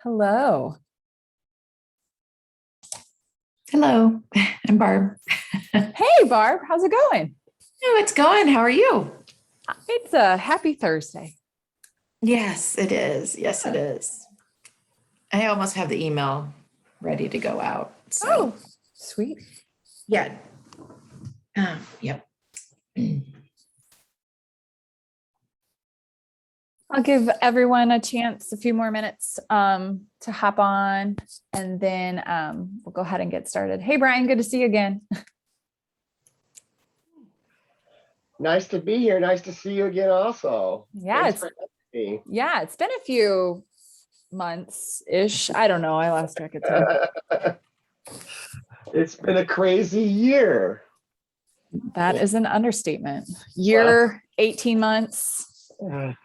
Hello. Hello, I'm Barb. Hey, Barb. How's it going? Oh, it's going. How are you? It's a happy Thursday. Yes, it is. Yes, it is. I almost have the email ready to go out. So, Oh, sweet. yeah. Yep. I'll give everyone a chance, a few more minutes to hop on, and then we'll go ahead and get started. Hey, Brian, good to see you again. Nice to be here. Nice to see you again also. Yeah, Thanks for having it's been a few months-ish. I don't know. I lost track of time. me. It's been a crazy year. That is an understatement. Year, 18 months. You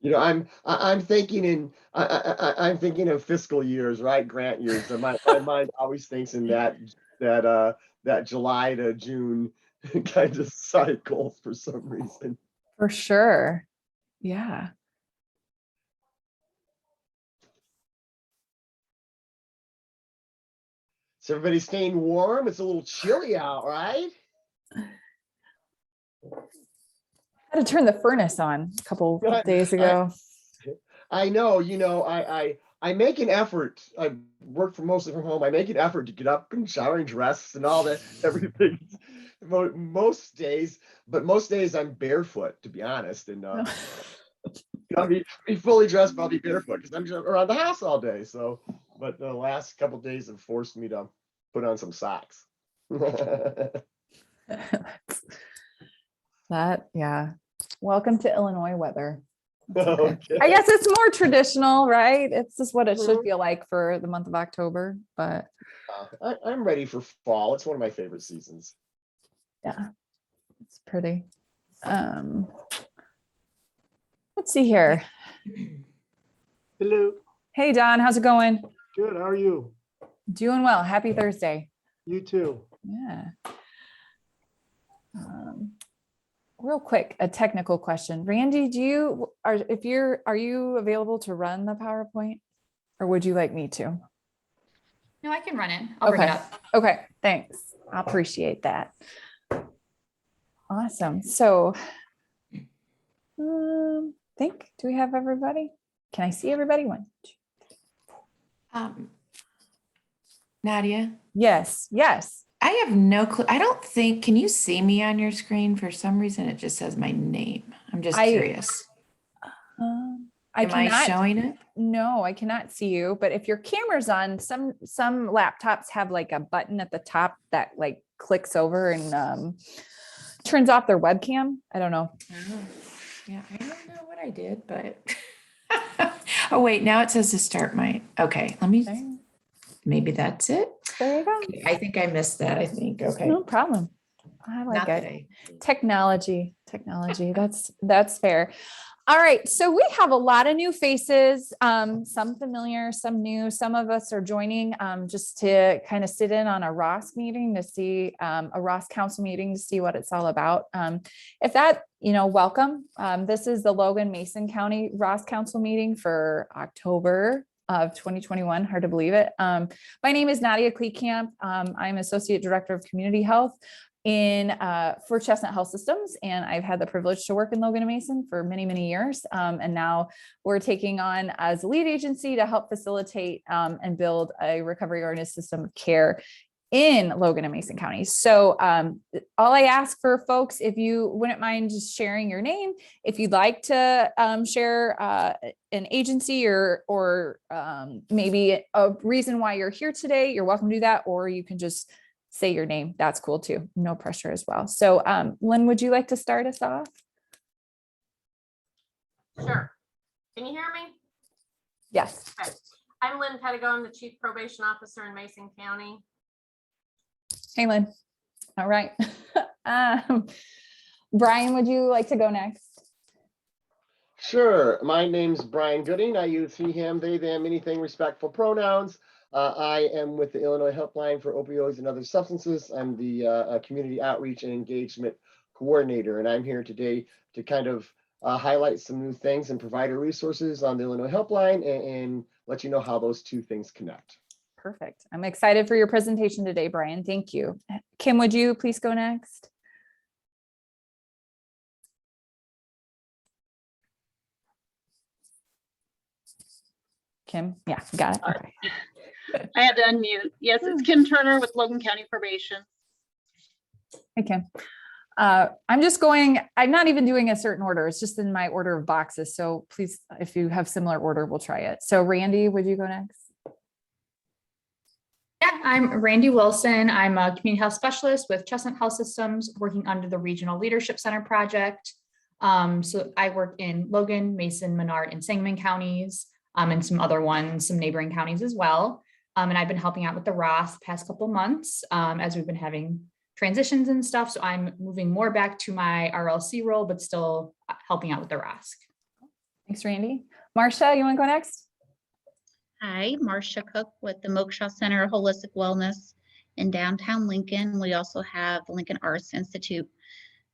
Yeah. I'm thinking I'm thinking of fiscal years, right? Grant years. So my mind always thinks in that July to June kind of cycle for some reason. For sure. Yeah. So everybody's staying warm. It's a little chilly out, right? Had to turn the furnace on a couple days ago. I know, I make an effort. I work mostly from home. I make an effort to get up and shower and dress and all that, everything most days, but most days I'm barefoot, to be honest. And I'll be fully dressed, but I'll be barefoot because I'm just around the house all day. So, but the last couple days have forced me to put on some socks. Yeah. Welcome to Illinois weather. Okay. Okay. I guess it's more traditional, right? It's just what it should feel like for the month of October, but I'm ready for fall. It's one of my favorite seasons. yeah, it's pretty. Let's see here. Hello. Hey, Don, how's it going? Good. How are you? Doing well. Happy Thursday. You too. Yeah. Real quick, a technical question. Randy, are you available to run the PowerPoint, or would you like me to? No, I can run it. I'll bring it up. Okay, thanks. I appreciate that. Awesome. So, do we have everybody? Can I see everybody? Nadia, Yes. I have no clue. I don't think, can you see me on your screen? For some reason, it just says my name. I'm just curious. Am I showing it? No, I cannot see you. But if your camera's on, some laptops have like a button at the top that like clicks over and turns off their webcam. I don't know. Oh, yeah, I don't know what I did, but oh wait, now it says to start my. Okay, let me. Maybe that's it. There you go. Okay, I think I missed that. I think. Okay. No problem. I like it. Technology. That's fair. All right. So we have a lot of new faces, some familiar, some new. Some of us are joining just to kind of sit in on a ROSC meeting to see a ROSC council meeting to see what it's all about. If that, welcome. This is the Logan Mason County ROSC council meeting for October of 2021. Hard to believe it. My name is Nadia Kleekamp. I'm Associate Director of Community Health for Chestnut Health Systems, and I've had the privilege to work in Logan and Mason for many years. And now we're taking on as a lead agency to help facilitate and build a recovery oriented system of care in Logan and Mason counties. So all I ask for folks, if you wouldn't mind just sharing your name, if you'd like to share an agency or maybe a reason why you're here today, you're welcome to do that, or you can just say your name. That's cool too. No pressure as well. So Lynn, would you like to start us off? Sure. Can you hear me? Yes. Okay. I'm Lynn Pettigo. I'm the Chief Probation Officer in Mason County. Hey, Lynn. All right. Brian, would you like to go next? Sure. My name's Brian Gooding. I use he, him, they, them, anything respectful pronouns. I am with the Illinois Helpline for Opioids and Other Substances. I'm the Community Outreach and Engagement Coordinator, and I'm here today to kind of highlight some new things and provider resources on the Illinois Helpline and let you know how those two things connect. Perfect. I'm excited for your presentation today, Brian. Thank you. Kim, would you please go next? Kim, yeah, got it. Okay. I had to unmute. Yes, it's Kim Turner with Logan County Probation. Hey, Kim. I'm not even doing a certain order. It's just in my order of boxes. So please, if you have similar order, we'll try it. So Randy, would you go next? Yeah, I'm Randy Wilson. I'm a community health specialist with Chestnut Health Systems, working under the Regional Leadership Center project. So I work in Logan, Mason, Menard, and Sangamon counties, and some other ones, some neighboring counties as well. And I've been helping out with the ROSC the past couple months as we've been having transitions and stuff. So I'm moving more back to my RLC role, but still helping out with the ROSC. Thanks, Randy. Marcia, you want to go next? Hi, Marcia Cook with the Moksha Center Holistic Wellness in downtown Lincoln. We also have the Lincoln Arts Institute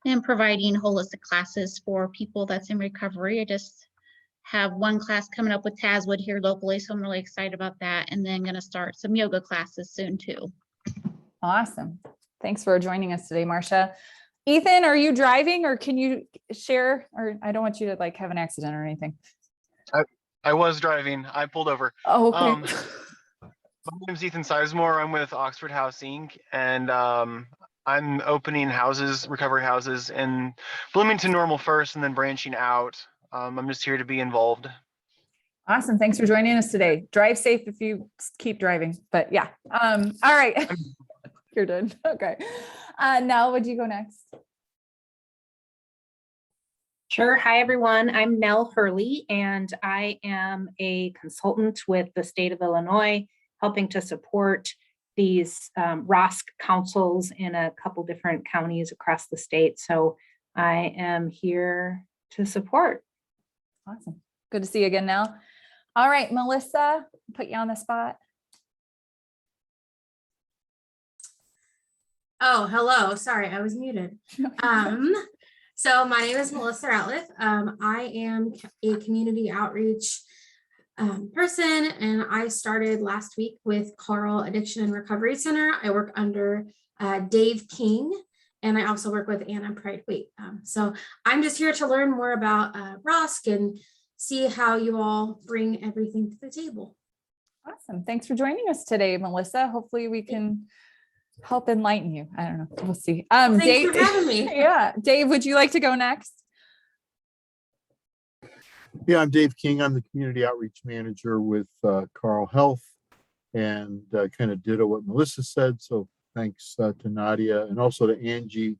and providing holistic classes for people that's in recovery. I just have one class coming up with Tazwood here locally, so I'm really excited about that. And then going to start some yoga classes soon too. Awesome. Thanks for joining us today, Marcia. Ethan, are you driving or can you share? Or I don't want you to like have an accident or anything. I was driving. I pulled over. Oh, okay. My name's Ethan Sizemore. I'm with Oxford House Inc. And I'm opening houses, recovery houses in Bloomington Normal first and then branching out. I'm just here to be involved. Awesome. Thanks for joining us today. Drive safe if you keep driving, but yeah. All right. You're done. Okay. Nell, would you go next? Sure. Hi, everyone. I'm Nell Hurley, and I am a consultant with the state of Illinois, helping to support these ROSC councils in a couple different counties across the state. So I am here to support. Awesome. Good to see you again, Nell. All right, Melissa, put you on the spot. Oh, hello. Sorry, I was muted. So my name is Melissa Ratliff. I am a community outreach person, and I started last week with Carl Addiction and Recovery Center. I work under Dave King, and I also work with Anna Pride-Waite. So I'm just here to learn more about ROSC and see how you all bring everything to the table. Awesome. Thanks for joining us today, Melissa. Hopefully we can help enlighten you. I don't know. We'll see. Thanks Dave, for having me. Yeah. Dave, would you like to go next? Yeah, I'm Dave King. I'm the community outreach manager with Carl Health, and kind of ditto what Melissa said. So thanks to Nadia and also to Angie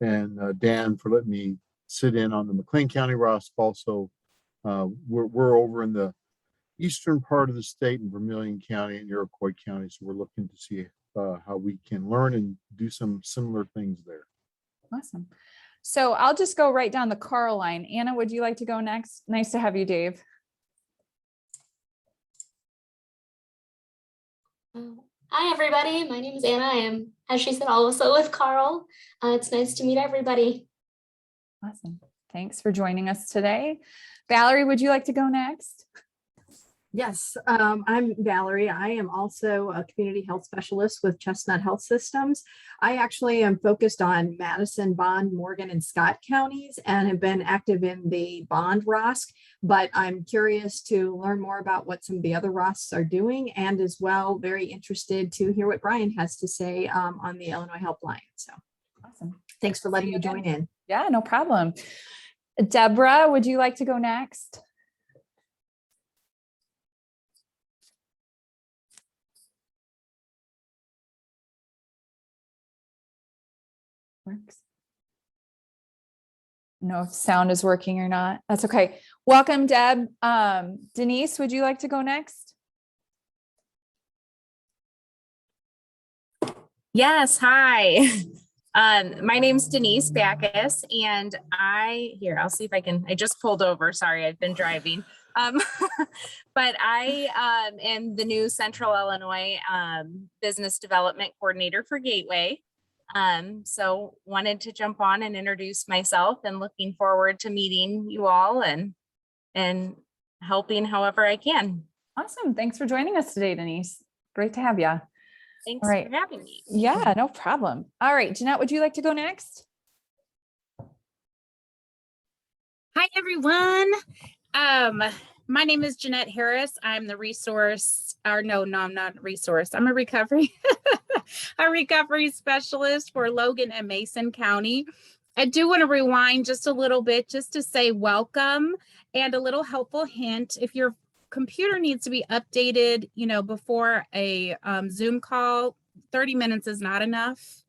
and Dan for letting me sit in on the McLean County ROSC. Also, we're over in the eastern part of the state in Vermilion County and Iroquois County. So we're looking to see how we can learn and do some similar things there. Awesome. So I'll just go right down the Carl line. Anna, would you like to go next? Nice to have you, Dave. Hi, everybody. My name is Anna. I am, as she said, also with Carl. It's nice to meet everybody. Awesome. Thanks for joining us today. Valerie, would you like to go next? Yes, I'm Valerie. I am also a community health specialist with Chestnut Health Systems. I actually am focused on Madison, Bond, Morgan, and Scott counties and have been active in the Bond ROSC, but I'm curious to learn more about what some of the other ROSCs are doing, and as well, very interested to hear what Brian has to say on the Illinois Helpline. So awesome. Thanks for letting me join in. Yeah, no problem. Deborah, would you like to go next? Works. No, if sound is working or not. That's okay. Welcome, Deb. Denise, would you like to go next? Yes, hi. My name's Denise Backus, and I'll see if I can, I just pulled over. Sorry, I've been driving. But I am the new Central Illinois Business Development Coordinator for Gateway. So wanted to jump on and introduce myself, and looking forward to meeting you all and helping however I can. Awesome. Thanks for joining us today, Denise. Great to have you. Thanks All right. for having me. Yeah, no problem. All right, Jeanette, would you like to go next? Hi, everyone. My name is Jeanette Harris. I'm the resource, or no, I'm not a resource. I'm a recovery specialist for Logan and Mason County. I do want to rewind just a little bit just to say welcome and a little helpful hint. If your computer needs to be updated, before a Zoom call, 30 minutes is not enough.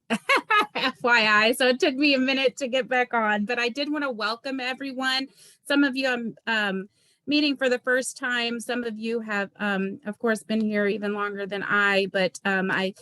FYI. So it took me a minute to get back on, but I did want to welcome everyone. Some of you I'm meeting for the first time. Some of you have, of course, been here even longer than I, but I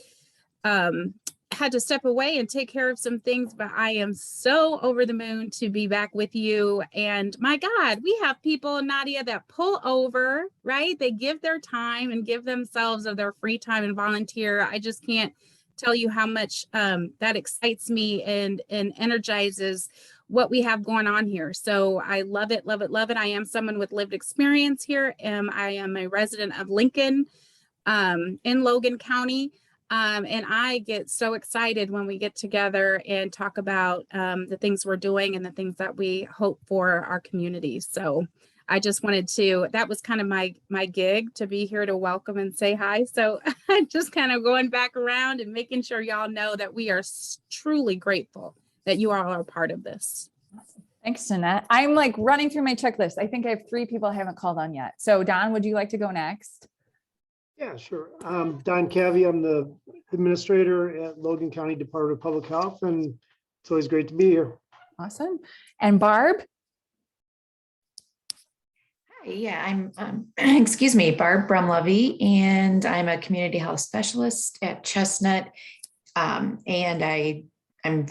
had to step away and take care of some things, but I am so over the moon to be back with you. And my God, we have people, Nadia, that pull over, right? They give their time and give themselves of their free time and volunteer. I just can't tell you how much that excites me and energizes what we have going on here. So I love it, love it, love it. I am someone with lived experience here. I am a resident of Lincoln in Logan County. And I get so excited when we get together and talk about the things we're doing and the things that we hope for our community. So I just wanted to, that was kind of my gig, to be here to welcome and say hi. So just kind of going back around and making sure y'all know that we are truly grateful that you all are part of this. Thanks, Jeanette. I'm like running through my checklist. I think I have 3 people I haven't called on yet. So Don, would you like to go next? Yeah, sure. Don Cavey, I'm the administrator at Logan County Department of Public Health, and it's always great to be here. Awesome. And Barb? Yeah, I'm, excuse me, Barb Brumlevy, and I'm a community health specialist at Chestnut. And I'm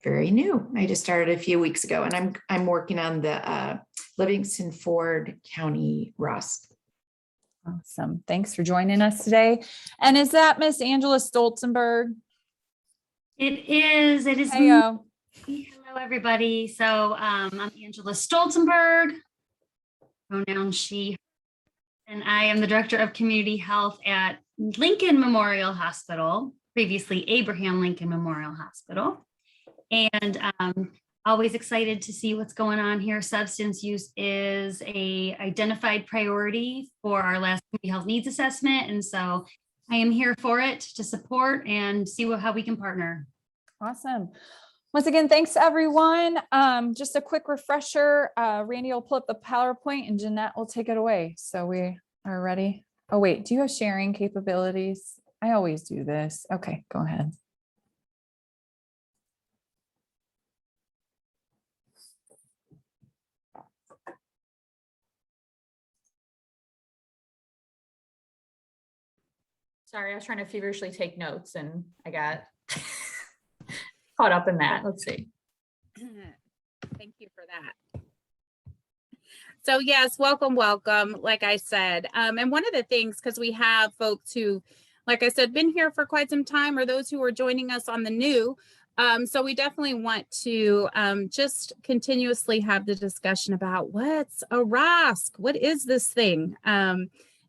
very new. I just started a few weeks ago, and I'm working on the Livingston Ford County ROSC. Awesome. Thanks for joining us today. And is that Miss Angela Stolzenberg? It is. It is. Heyo. Hello, everybody. So I'm Angela Stolzenberg, pronoun she, and I am the director of community health at Lincoln Memorial Hospital, previously Abraham Lincoln Memorial Hospital. And always excited to see what's going on here. Substance use is a identified priority for our last community health needs assessment. And so I am here for it to support and see how we can partner. Awesome. Once again, thanks everyone. Just a quick refresher. Randy will pull up the PowerPoint and Jeanette will take it away. So we are ready. Oh wait, do you have sharing capabilities? I always do this. Okay, go ahead. Sorry, I was trying to feverishly take notes and I got caught up in that. Let's see. Thank you for that. So yes, welcome. Like I said, and one of the things, because we have folks who, like I said, been here for quite some time, or those who are joining us on the new. So we definitely want to just continuously have the discussion about what's a ROSC? What is this thing?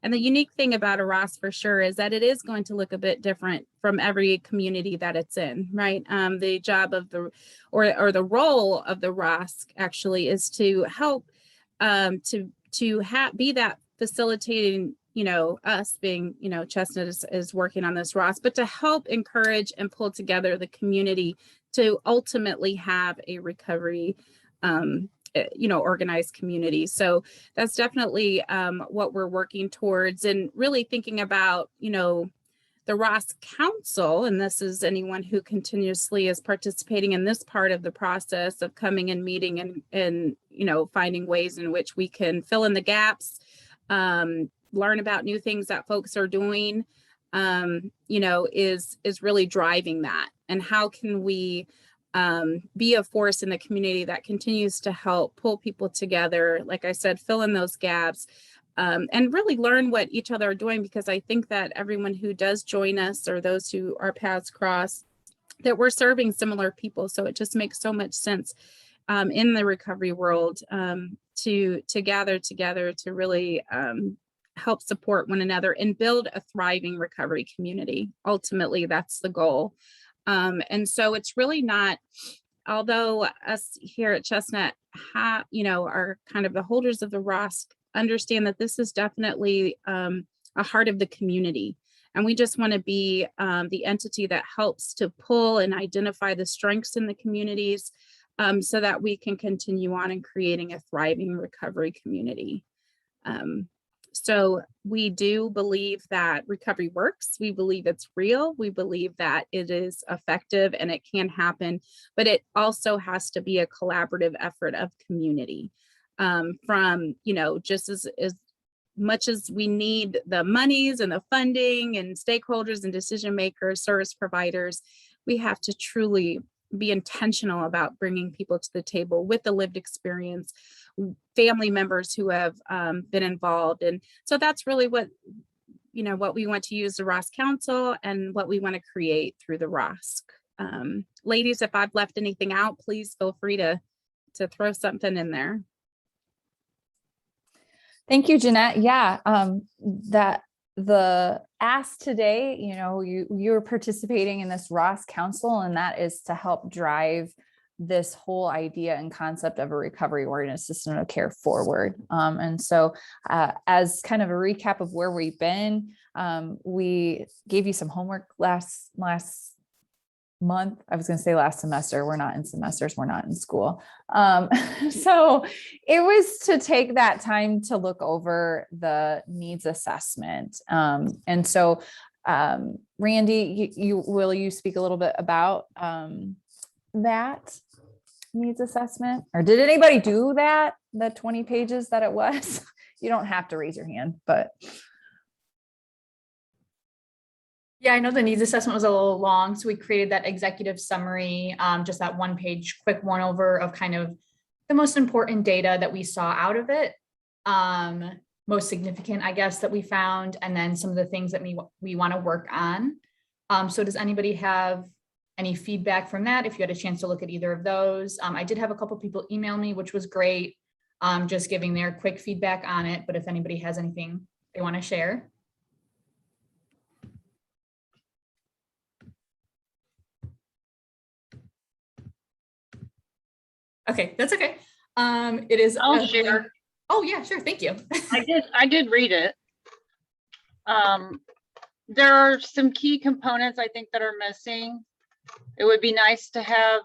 And the unique thing about a ROSC for sure is that it is going to look a bit different from every community that it's in, right? The job of the, or the role of the ROSC actually is to help be that facilitating, us being, Chestnut is working on this ROSC, but to help encourage and pull together the community to ultimately have a recovery organized community. So that's definitely what we're working towards, and really thinking about, the ROSC Council, and this is anyone who continuously is participating in this part of the process of coming and meeting and finding ways in which we can fill in the gaps, learn about new things that folks are doing, is really driving that. And how can we be a force in the community that continues to help pull people together, like I said, fill in those gaps, and really learn what each other are doing, because I think that everyone who does join us, or those who our paths cross, that we're serving similar people. So it just makes so much sense in the recovery world to gather together to really help support one another and build a thriving recovery community. Ultimately, that's the goal. And so it's really not, although us here at Chestnut are kind of the holders of the ROSC, understand that this is definitely a heart of the community. And we just want to be the entity that helps to pull and identify the strengths in the communities so that we can continue on in creating a thriving recovery community. So we do believe that recovery works. We believe it's real. We believe that it is effective and it can happen, but it also has to be a collaborative effort of community from, just as much as we need the monies and the funding and stakeholders and decision makers, service providers, we have to truly be intentional about bringing people to the table with the lived experience, family members who have been involved. And so that's really what we want to use the ROSC Council and what we want to create through the ROSC. Ladies, if I've left anything out, please feel free to throw something in there. Thank you, Jeanette. Yeah, that the ask today, you're participating in this ROSC Council, and that is to help drive this whole idea and concept of a recovery oriented system of care forward. And so as kind of a recap of where we've been, we gave you some homework last month. I was going to say last semester. We're not in semesters. We're not in school. So it was to take that time to look over the needs assessment. And so Randy, will you speak a little bit about that needs assessment, or did anybody do that? The 20 pages that it was? You don't have to raise your hand, but. Yeah, I know the needs assessment was a little long, so we created that executive summary, just that 1-page quick one-over of kind of the most important data that we saw out of it, most significant, I guess, that we found, and then some of the things that we want to work on. So does anybody have any feedback from that? If you had a chance to look at either of those. I did have a couple people email me, which was great, just giving their quick feedback on it. But if anybody has anything they want to share. Okay, that's okay. It is. I'll share. Oh yeah, sure. Thank you. I did read it. There are some key components I think that are missing. It would be nice to have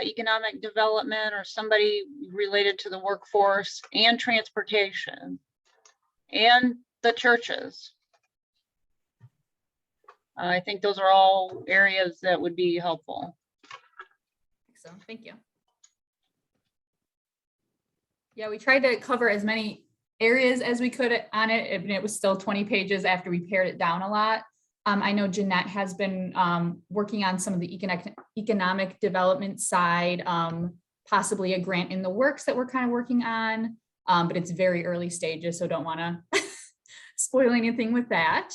economic development or somebody related to the workforce and transportation and the churches. I think those are all areas that would be helpful. Excellent. Thank you. Yeah, we tried to cover as many areas as we could on it, and it was still 20 pages after we pared it down a lot. I know Jeanette has been working on some of the economic development side, possibly a grant in the works that we're kind of working on, but it's very early stages, so don't want to spoil anything with that.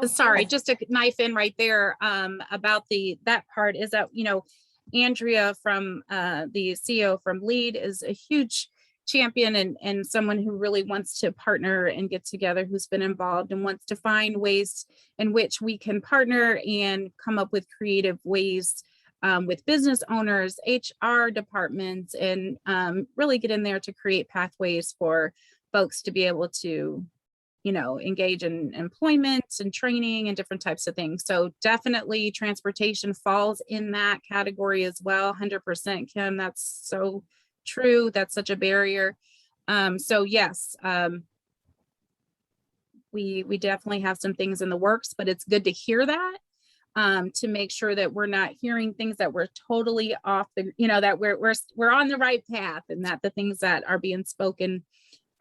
Sorry, just to knife in right there about that part is that, Andrea from the CEO from LEAD is a huge champion and someone who really wants to partner and get together, who's been involved and wants to find ways in which we can partner and come up with creative ways with business owners, HR departments, and really get in there to create pathways for folks to be able to engage in employment and training and different types of things. So definitely transportation falls in that category as well. 100%, Kim, that's so true. That's such a barrier. So yes, we definitely have some things in the works, but it's good to hear that to make sure that we're not hearing things that we're totally off the, that we're on the right path, and that the things that are being spoken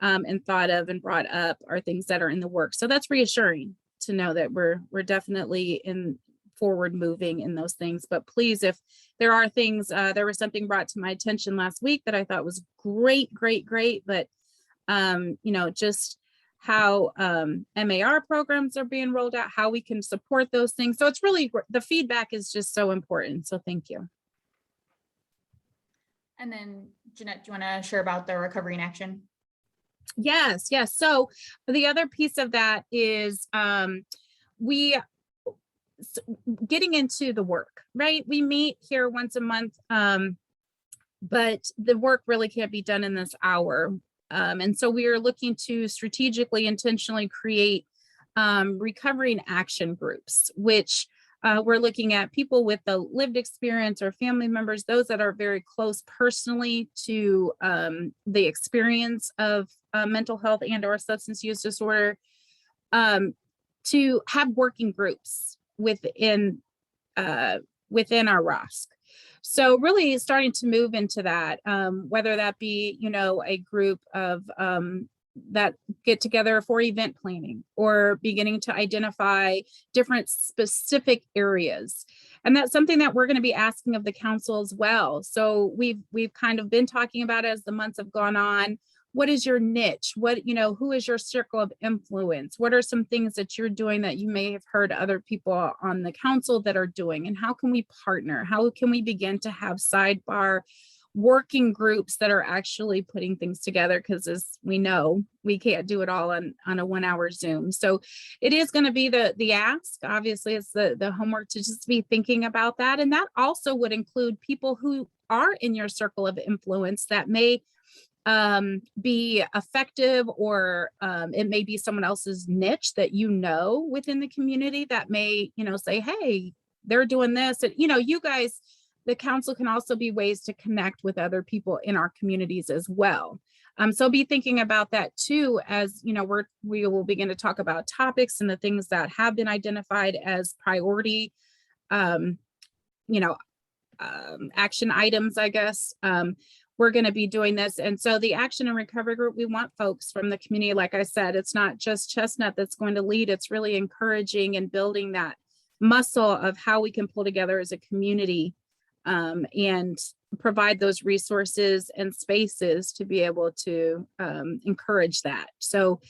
and thought of and brought up are things that are in the works. So that's reassuring to know that we're definitely in forward moving in those things. But please, if there are things, there was something brought to my attention last week that I thought was great, but just how MAR programs are being rolled out, how we can support those things. So it's really, the feedback is just so important. So thank you. And then Jeanette, do you want to share about the recovery in action? Yes, yes. So the other piece of that is getting into the work, right? We meet here once a month, but the work really can't be done in this hour. And so we are looking to strategically, intentionally create recovery and action groups, which we're looking at people with the lived experience or family members, those that are very close personally to the experience of mental health and or substance use disorder, to have working groups within our ROSC. So really starting to move into that, whether that be, you know, a group of that get together for event planning or beginning to identify different specific areas. And that's something that we're going to be asking of the council as well. So we've kind of been talking about as the months have gone on. What is your niche? What, you know, who is your circle of influence? What are some things that you're doing that you may have heard other people on the council that are doing? And how can we partner? How can we begin to have sidebar working groups that are actually putting things together? Because as we know, we can't do it all on a 1 hour Zoom. So it is going to be the ask. Obviously, it's the homework to just be thinking about that. And that also would include people who are in your circle of influence that may be effective, or it may be someone else's niche that you know within the community that may, you know, say, hey, they're doing this. And, you know, you guys, the council can also be ways to connect with other people in our communities as well. So be thinking about that too, as you know, we will begin to talk about topics and the things that have been identified as priority, action items, I guess. We're going to be doing this. And so the action and recovery group, we want folks from the community. Like I said, it's not just Chestnut that's going to lead. It's really encouraging and building that muscle of how we can pull together as a community and provide those resources and spaces to be able to encourage that. So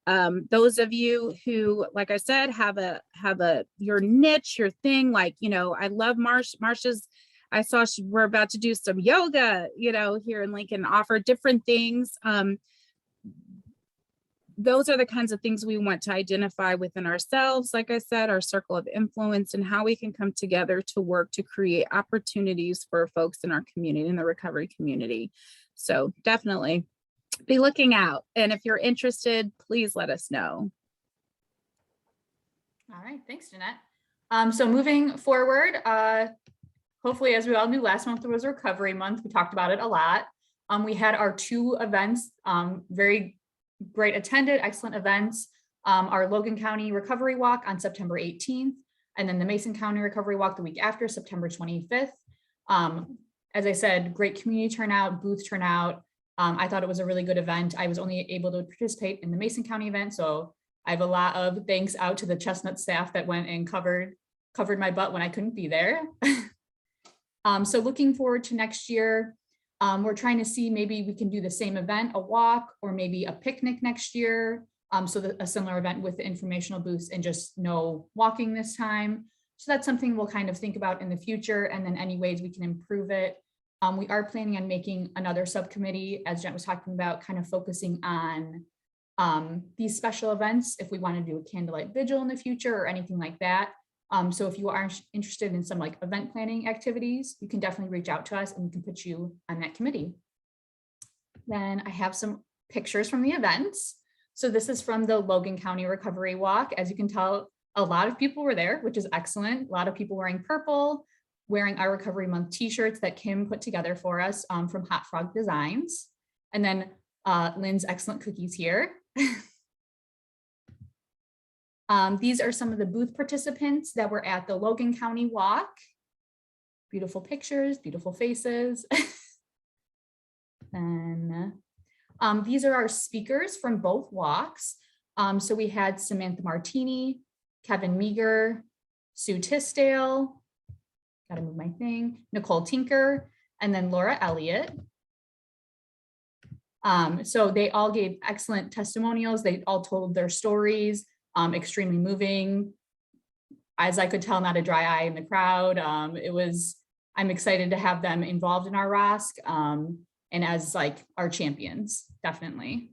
those of you who, like I said, have your niche, your thing, like, you know, I love Marsha's. I saw we're about to do some yoga, you know, here in Lincoln, offer different things. Those are the kinds of things we want to identify within ourselves, like I said, our circle of influence, and how we can come together to work to create opportunities for folks in our community, in the recovery community. So definitely be looking out. And if you're interested, please let us know. All right, thanks, Jeanette. So moving forward, hopefully, as we all knew, last month was Recovery Month. We talked about it a lot. We had our 2 events, very great attended, excellent events. Our Logan County Recovery Walk on September 18th, and then the Mason County Recovery Walk the week after, September 25th. As I said, great community turnout, booth turnout. I thought it was a really good event. I was only able to participate in the Mason County event, so I have a lot of thanks out to the Chestnut staff that went and covered my butt when I couldn't be there. So looking forward to next year, we're trying to see maybe we can do the same event, a walk, or maybe a picnic next year. So a similar event with the informational booths and just no walking this time. So that's something we'll kind of think about in the future, and then any ways we can improve it. We are planning on making another subcommittee, as Jen was talking about, kind of focusing on these special events, if we want to do a candlelight vigil in the future or anything like that. So if you are interested in some like event planning activities, you can definitely reach out to us and we can put you on that committee. Then I have some pictures from the events. So this is from the Logan County Recovery Walk. As you can tell, a lot of people were there, which is excellent. A lot of people wearing purple, wearing our Recovery Month t-shirts that Kim put together for us from Hot Frog Designs. And then Lynn's excellent cookies here. These are some of the booth participants that were at the Logan County Walk. Beautiful pictures, beautiful faces. And these are our speakers from both walks. So we had Samantha Martini, Kevin Meager, Sue Tisdale, gotta move my thing, Nicole Tinker, and then Laura Elliott. So they all gave excellent testimonials. They all told their stories, extremely moving. As I could tell, not a dry eye in the crowd. I'm excited to have them involved in our ROSC and as like our champions, definitely.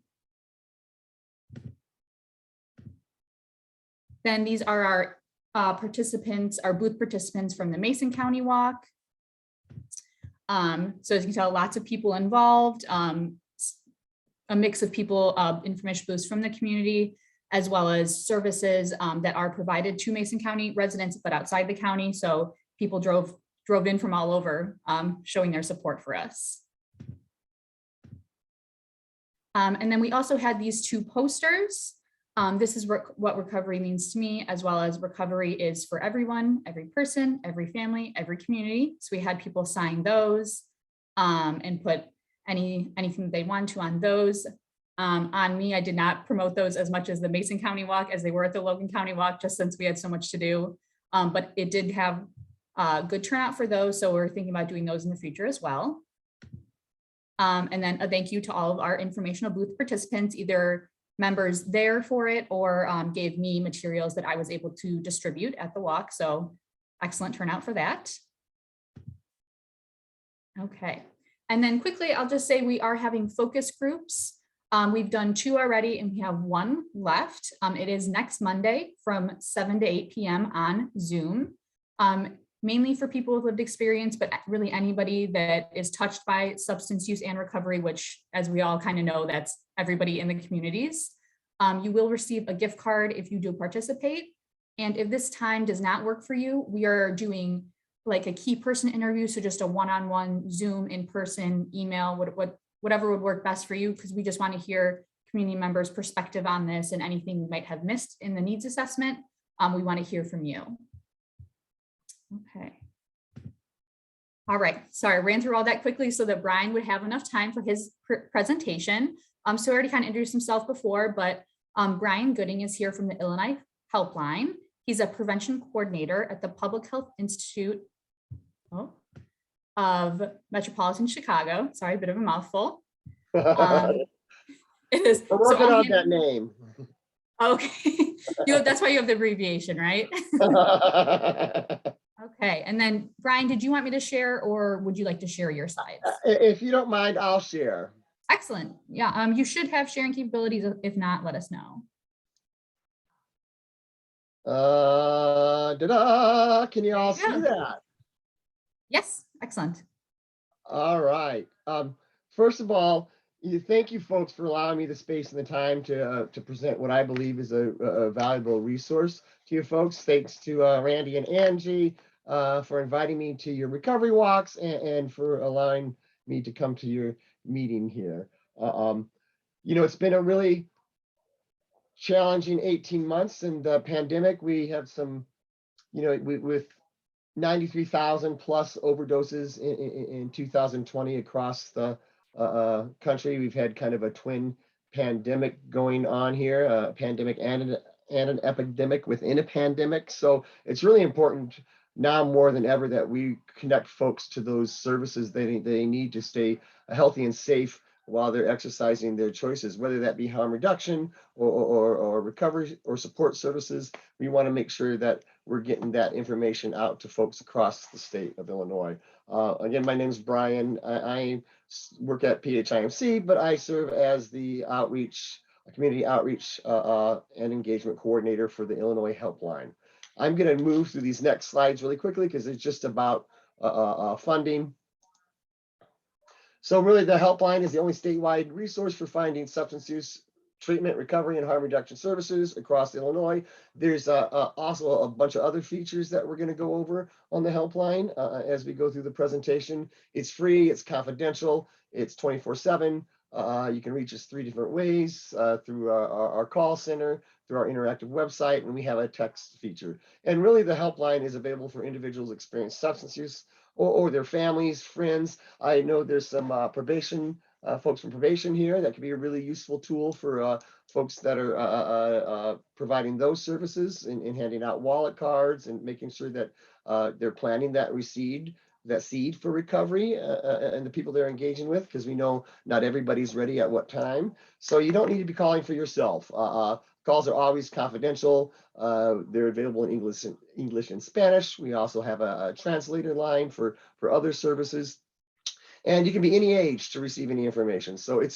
Then these are our participants, our booth participants from the Mason County Walk. So as you can tell, lots of people involved, a mix of people, information booths from the community, as well as services that are provided to Mason County residents, but outside the county. So people drove in from all over, showing their support for us. And then we also had these two posters. This is what recovery means to me, as well as recovery is for everyone, every person, every family, every community. So we had people sign those and put anything they want to on those. On me, I did not promote those as much as the Mason County Walk as they were at the Logan County Walk, just since we had so much to do. But it did have good turnout for those. So we're thinking about doing those in the future as well. And then a thank you to all of our informational booth participants, either members there for it or gave me materials that I was able to distribute at the walk. So excellent turnout for that. Okay. And then quickly, I'll just say we are having focus groups. We've done 2 already and we have 1 left. It is next Monday from 7 to 8 p.m. on Zoom. Mainly for people with lived experience, but really anybody that is touched by substance use and recovery, which as we all kind of know, that's everybody in the communities. You will receive a gift card if you do participate. And if this time does not work for you, we are doing like a key person interview. So just a one-on-one Zoom, in-person, email, whatever would work best for you, because we just want to hear community members' perspective on this and anything we might have missed in the needs assessment. We want to hear from you. Okay. All right. Sorry, I ran through all that quickly so that Brian would have enough time for his presentation. So I already kind of introduced himself before, but Brian Gooding is here from the Illinois Helpline. He's a prevention coordinator at the Public Health Institute of Metropolitan Chicago. Sorry, a bit of a mouthful. It is. I'm working on that name. Okay. That's why you have the abbreviation, right? Okay. And then Brian, did you want me to share or would you like to share your slides? If you don't mind, I'll share. Excellent. Yeah. You should have sharing capabilities. If not, let us know. Can you all see that? Yes. Excellent. All right. First of all, thank you folks for allowing me the space and the time to present what I believe is a valuable resource to you folks. Thanks to Randy and Angie for inviting me to your recovery walks and for allowing me to come to your meeting here. It's been a really challenging 18 months in the pandemic. We have some, with 93,000 plus overdoses in 2020 across the country. We've had kind of a twin pandemic going on here, a pandemic and an epidemic within a pandemic. So it's really important now more than ever that we connect folks to those services they need to stay healthy and safe while they're exercising their choices, whether that be harm reduction or recovery or support services. We want to make sure that we're getting that information out to folks across the state of Illinois. Again, my name is Brian. I work at PHIMC, but I serve as the community outreach and engagement coordinator for the Illinois Helpline. I'm going to move through these next slides really quickly because it's just about funding. So really the helpline is the only statewide resource for finding substance use treatment, recovery, and harm reduction services across Illinois. There's also a bunch of other features that we're going to go over on the helpline as we go through the presentation. It's free, it's confidential, it's 24/7. You can reach us 3 different ways, through our call center, through our interactive website, and we have a text feature. And really the helpline is available for individuals experiencing substance use or their families, friends. I know there's some probation, folks from probation here. That could be a really useful tool for folks that are providing those services and handing out wallet cards and making sure that they're planning that receipt that seed for recovery and the people they're engaging with, because we know not everybody's ready at what time. So you don't need to be calling for yourself. Calls are always confidential. They're available in English and Spanish. We also have a translator line for other services. And you can be any age to receive any information. So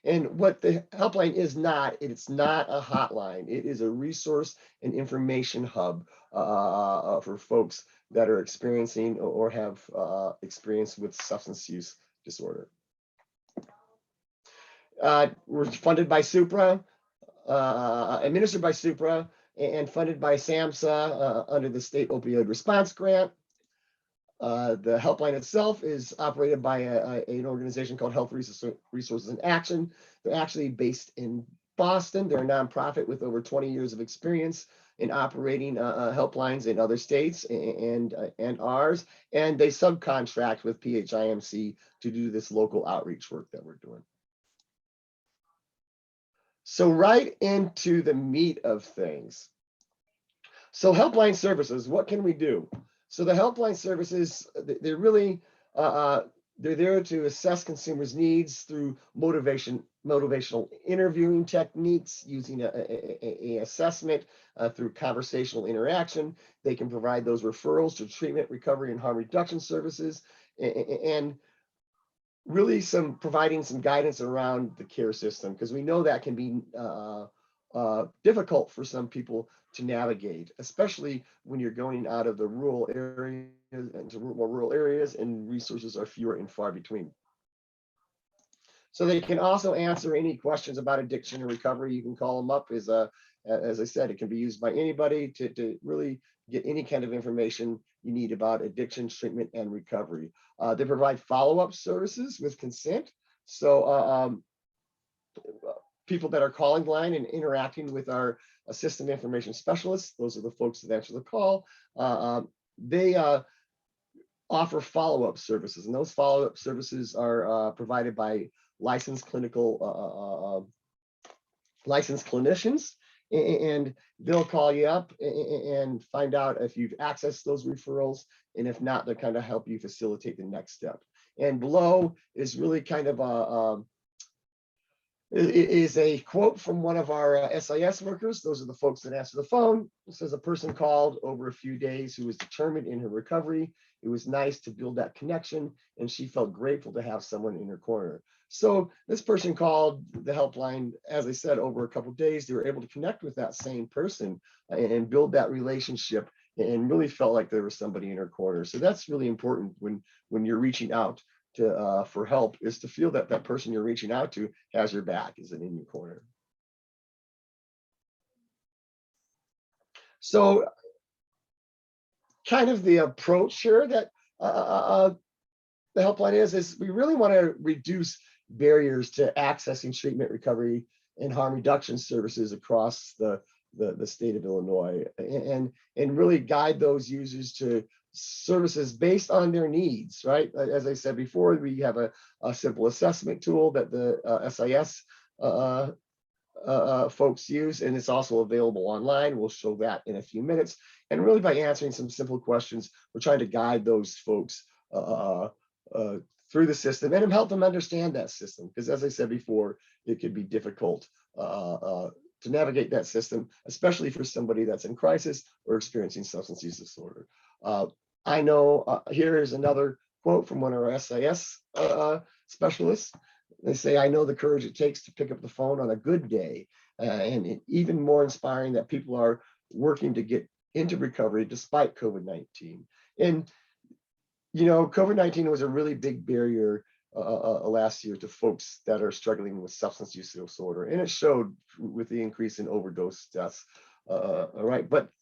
and what the helpline is not, it's not a hotline. It is a resource and information hub for folks that are experiencing or have experience with substance use disorder. We're funded by SUPRA, administered by SUPRA, and funded by SAMHSA under the State Opioid Response Grant. The helpline itself is operated by an organization called Health Resources in Action. They're actually based in Boston. They're a nonprofit with over 20 years of experience in operating helplines in other states and ours. And they subcontract with PHIMC to do this local outreach work that we're doing. So right into the meat of things. So helpline services, what can we do? So the helpline services, they're really, they're there to assess consumers' needs through motivational interviewing techniques, using a assessment through conversational interaction. They can provide those referrals to treatment, recovery, and harm reduction services, and really providing some guidance around the care system, because we know that can be difficult for some people to navigate, especially when you're going out of the rural areas into more rural areas and resources are fewer and far between. So they can also answer any questions about addiction and recovery. You can call them up. As I said, it can be used by anybody to really get any kind of information you need about addiction, treatment, and recovery. They provide follow-up services with consent. So people that are calling the line and interacting with our system information specialists, those are the folks that answer the call. They offer follow-up services, and those follow-up services are provided by licensed clinicians, and they'll call you up and find out if you've accessed those referrals, and if not, they'll kind of help you facilitate the next step. And below is really kind of is a quote from one of our SIS workers. Those are the folks that answer the phone. It says a person called over a few days who was determined in her recovery. It was nice to build that connection, and she felt grateful to have someone in her corner. So this person called the helpline, as I said, over a couple of days. They were able to connect with that same person and build that relationship, and really felt like there was somebody in her corner. So that's really important when you're reaching out to for help, is to feel that that person you're reaching out to has your back, isn't in your corner. So kind of the approach here that the helpline is we really want to reduce barriers to accessing treatment, recovery, and harm reduction services across the state of Illinois, and really guide those users to services based on their needs, right? As I said before, we have a simple assessment tool that the SIS folks use, and it's also available online. We'll show that in a few minutes. And really by answering some simple questions, we're trying to guide those folks through the system and help them understand that system. Because as I said before, it could be difficult to navigate that system, especially for somebody that's in crisis or experiencing substance use disorder. I know here is another quote from one of our SIS specialists. They say, "I know the courage it takes to pick up the phone on a good day," and even more inspiring that people are working to get into recovery despite COVID-19. And you know, COVID-19 was a really big barrier last year to folks that are struggling with substance use disorder, and it showed with the increase in overdose deaths. Right, but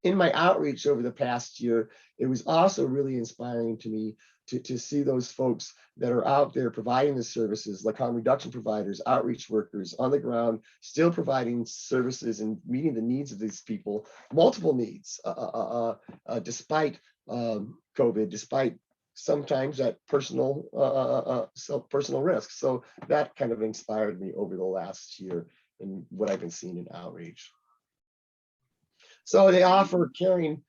in my outreach over the past year, it was also really inspiring to me to see those folks that are out there providing the services, like harm reduction providers, outreach workers on the ground, still providing services and meeting the needs of these people, multiple needs, despite COVID, despite sometimes that personal risk. So that kind of inspired me over the last year in what I've been seeing in outreach. So they offer caring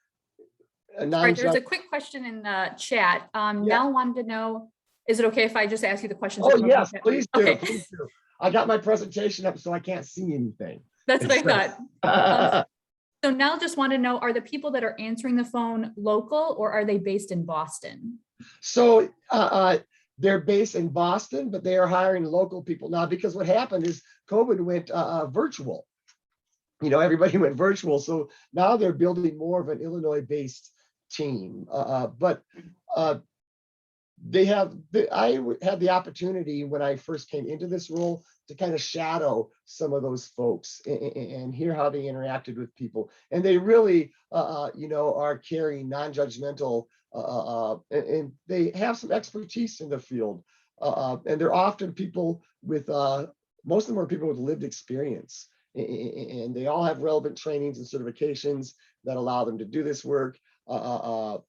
All right, there's a non-judge. quick question in the chat. Yeah. Nell wanted to know, is it okay if I just ask you the questions? Oh, that were yes, posted? please do, Okay, please do. I got my presentation up, so I can't see anything. that's what I thought. So, So Nell just wanted to know, are the people that are answering the phone local or are they based in Boston? So they're based in Boston, but they are hiring local people now, because what happened is COVID went virtual. You know, everybody went virtual. So now they're building more of an Illinois-based team. But I had the opportunity when I first came into this role to kind of shadow some of those folks and hear how they interacted with people. And they really, are caring, non-judgmental, and they have some expertise in the field. And they're often people with, most of them are people with lived experience. And they all have relevant trainings and certifications that allow them to do this work. And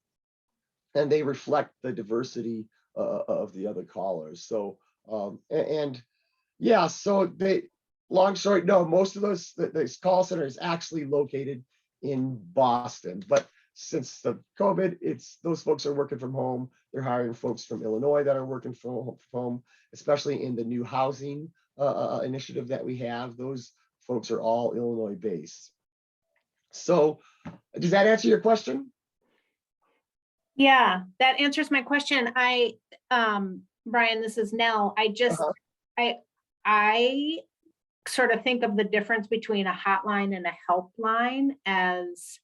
they reflect the diversity of the other callers. So, yeah, so long story, no, most of this call center is actually located in Boston, but since the COVID, those folks are working from home. They're hiring folks from Illinois that are working from home, especially in the new housing initiative that we have. Those folks are all Illinois based. So does that answer your question? Yeah, that answers my question. Brian, this is Nell. I sort of think of the difference between a hotline and a helpline, as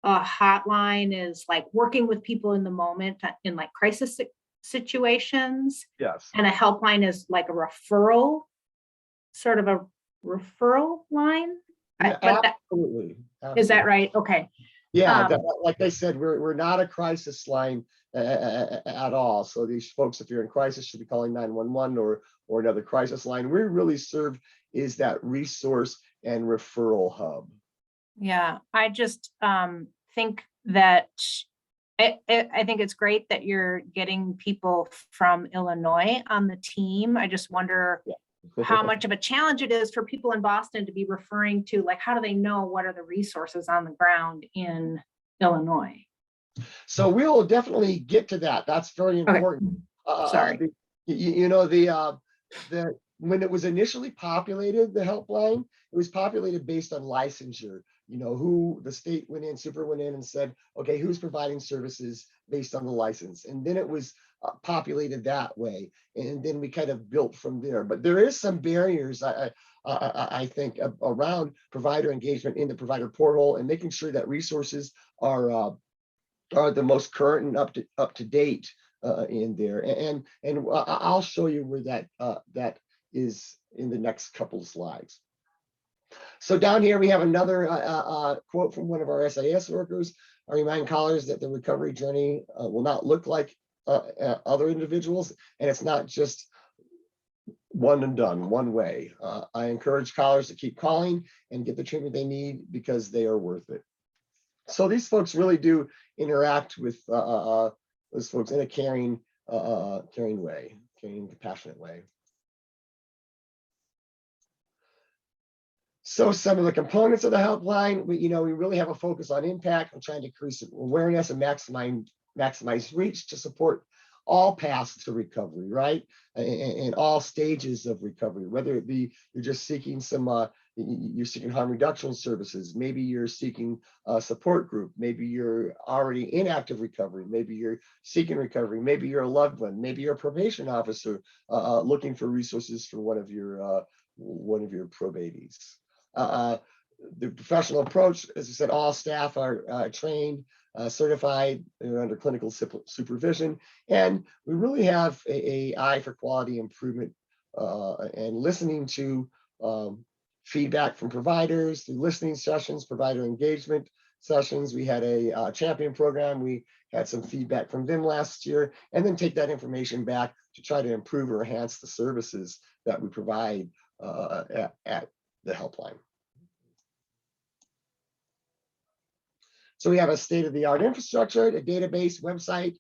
a hotline is like working with people in the moment in like crisis situations. Yes. And a helpline is like a referral, sort of a referral line. Absolutely. Is that right? Okay. Yeah, like I said, we're not a crisis line at all. So these folks, if you're in crisis, should be calling 911 or another crisis line. We really serve is that resource and referral hub. Yeah, I just think that I think it's great that you're getting people from Illinois on the team. I just wonder how much of a challenge it is for people in Boston to be referring to, like, how do they know what are the resources on the ground in Illinois? So we'll definitely get to that. That's very important. Sorry. When it was initially populated, the helpline, it was populated based on licensure. Who the state went in, super went in and said, okay, who's providing services based on the license? And then it was populated that way. And then we kind of built from there. But there is some barriers, I think, around provider engagement in the provider portal and making sure that resources are the most current and up to date in there. And I'll show you where that is in the next couple of slides. So down here, we have another quote from one of our SIS workers. I remind callers that the recovery journey will not look like other individuals, and it's not just one and done, one way. I encourage callers to keep calling and get the treatment they need because they are worth it. So these folks really do interact with those folks in a caring way, caring, compassionate way. So some of the components of the helpline, we really have a focus on impact. I'm trying to increase awareness and maximize reach to support all paths to recovery, right? And all stages of recovery, whether it be you're just seeking you're seeking harm reduction services, maybe you're seeking a support group, maybe you're already in active recovery, maybe you're seeking recovery, maybe you're a loved one, maybe you're a probation officer looking for resources for one of your probatees. The professional approach, as I said, all staff are trained, certified, they're under clinical supervision, and we really have a eye for quality improvement and listening to feedback from providers through listening sessions, provider engagement sessions. We had a champion program. We had some feedback from them last year, and then take that information back to try to improve or enhance the services that we provide at the helpline. So we have a state-of-the-art infrastructure, a database, website,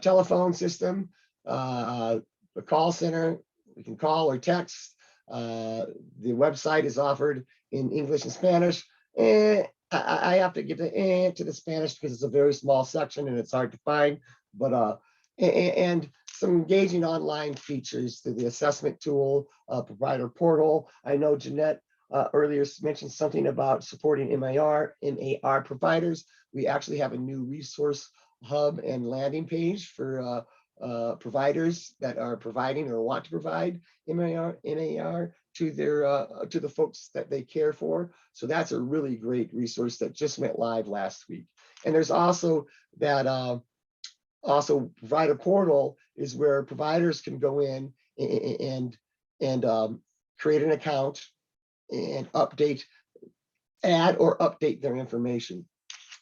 telephone system, a call center. We can call or text. The website is offered in English and Spanish. And I have to get to the Spanish because it's a very small section and it's hard to find, but and some engaging online features through the assessment tool, provider portal. I know Jeanette earlier mentioned something about supporting MAR providers. We actually have a new resource hub and landing page for providers that are providing or want to provide MAR to their to the folks that they care for. So that's a really great resource that just went live last week. And there's also that also provider portal is where providers can go in and create an account and add or update their information.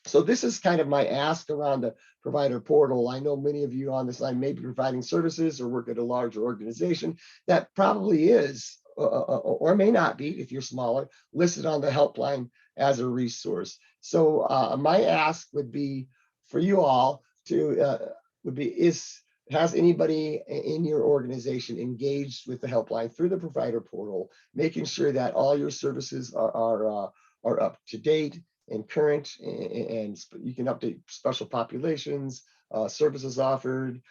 So this is kind of my ask around the provider portal. I know many of you on this line may be providing services or work at a larger organization that probably is or may not be, if you're smaller, listed on the helpline as a resource. So my ask would be for you all to has anybody in your organization engaged with the helpline through the provider portal, making sure that all your services are up to date and current, and you can update special populations, services offered,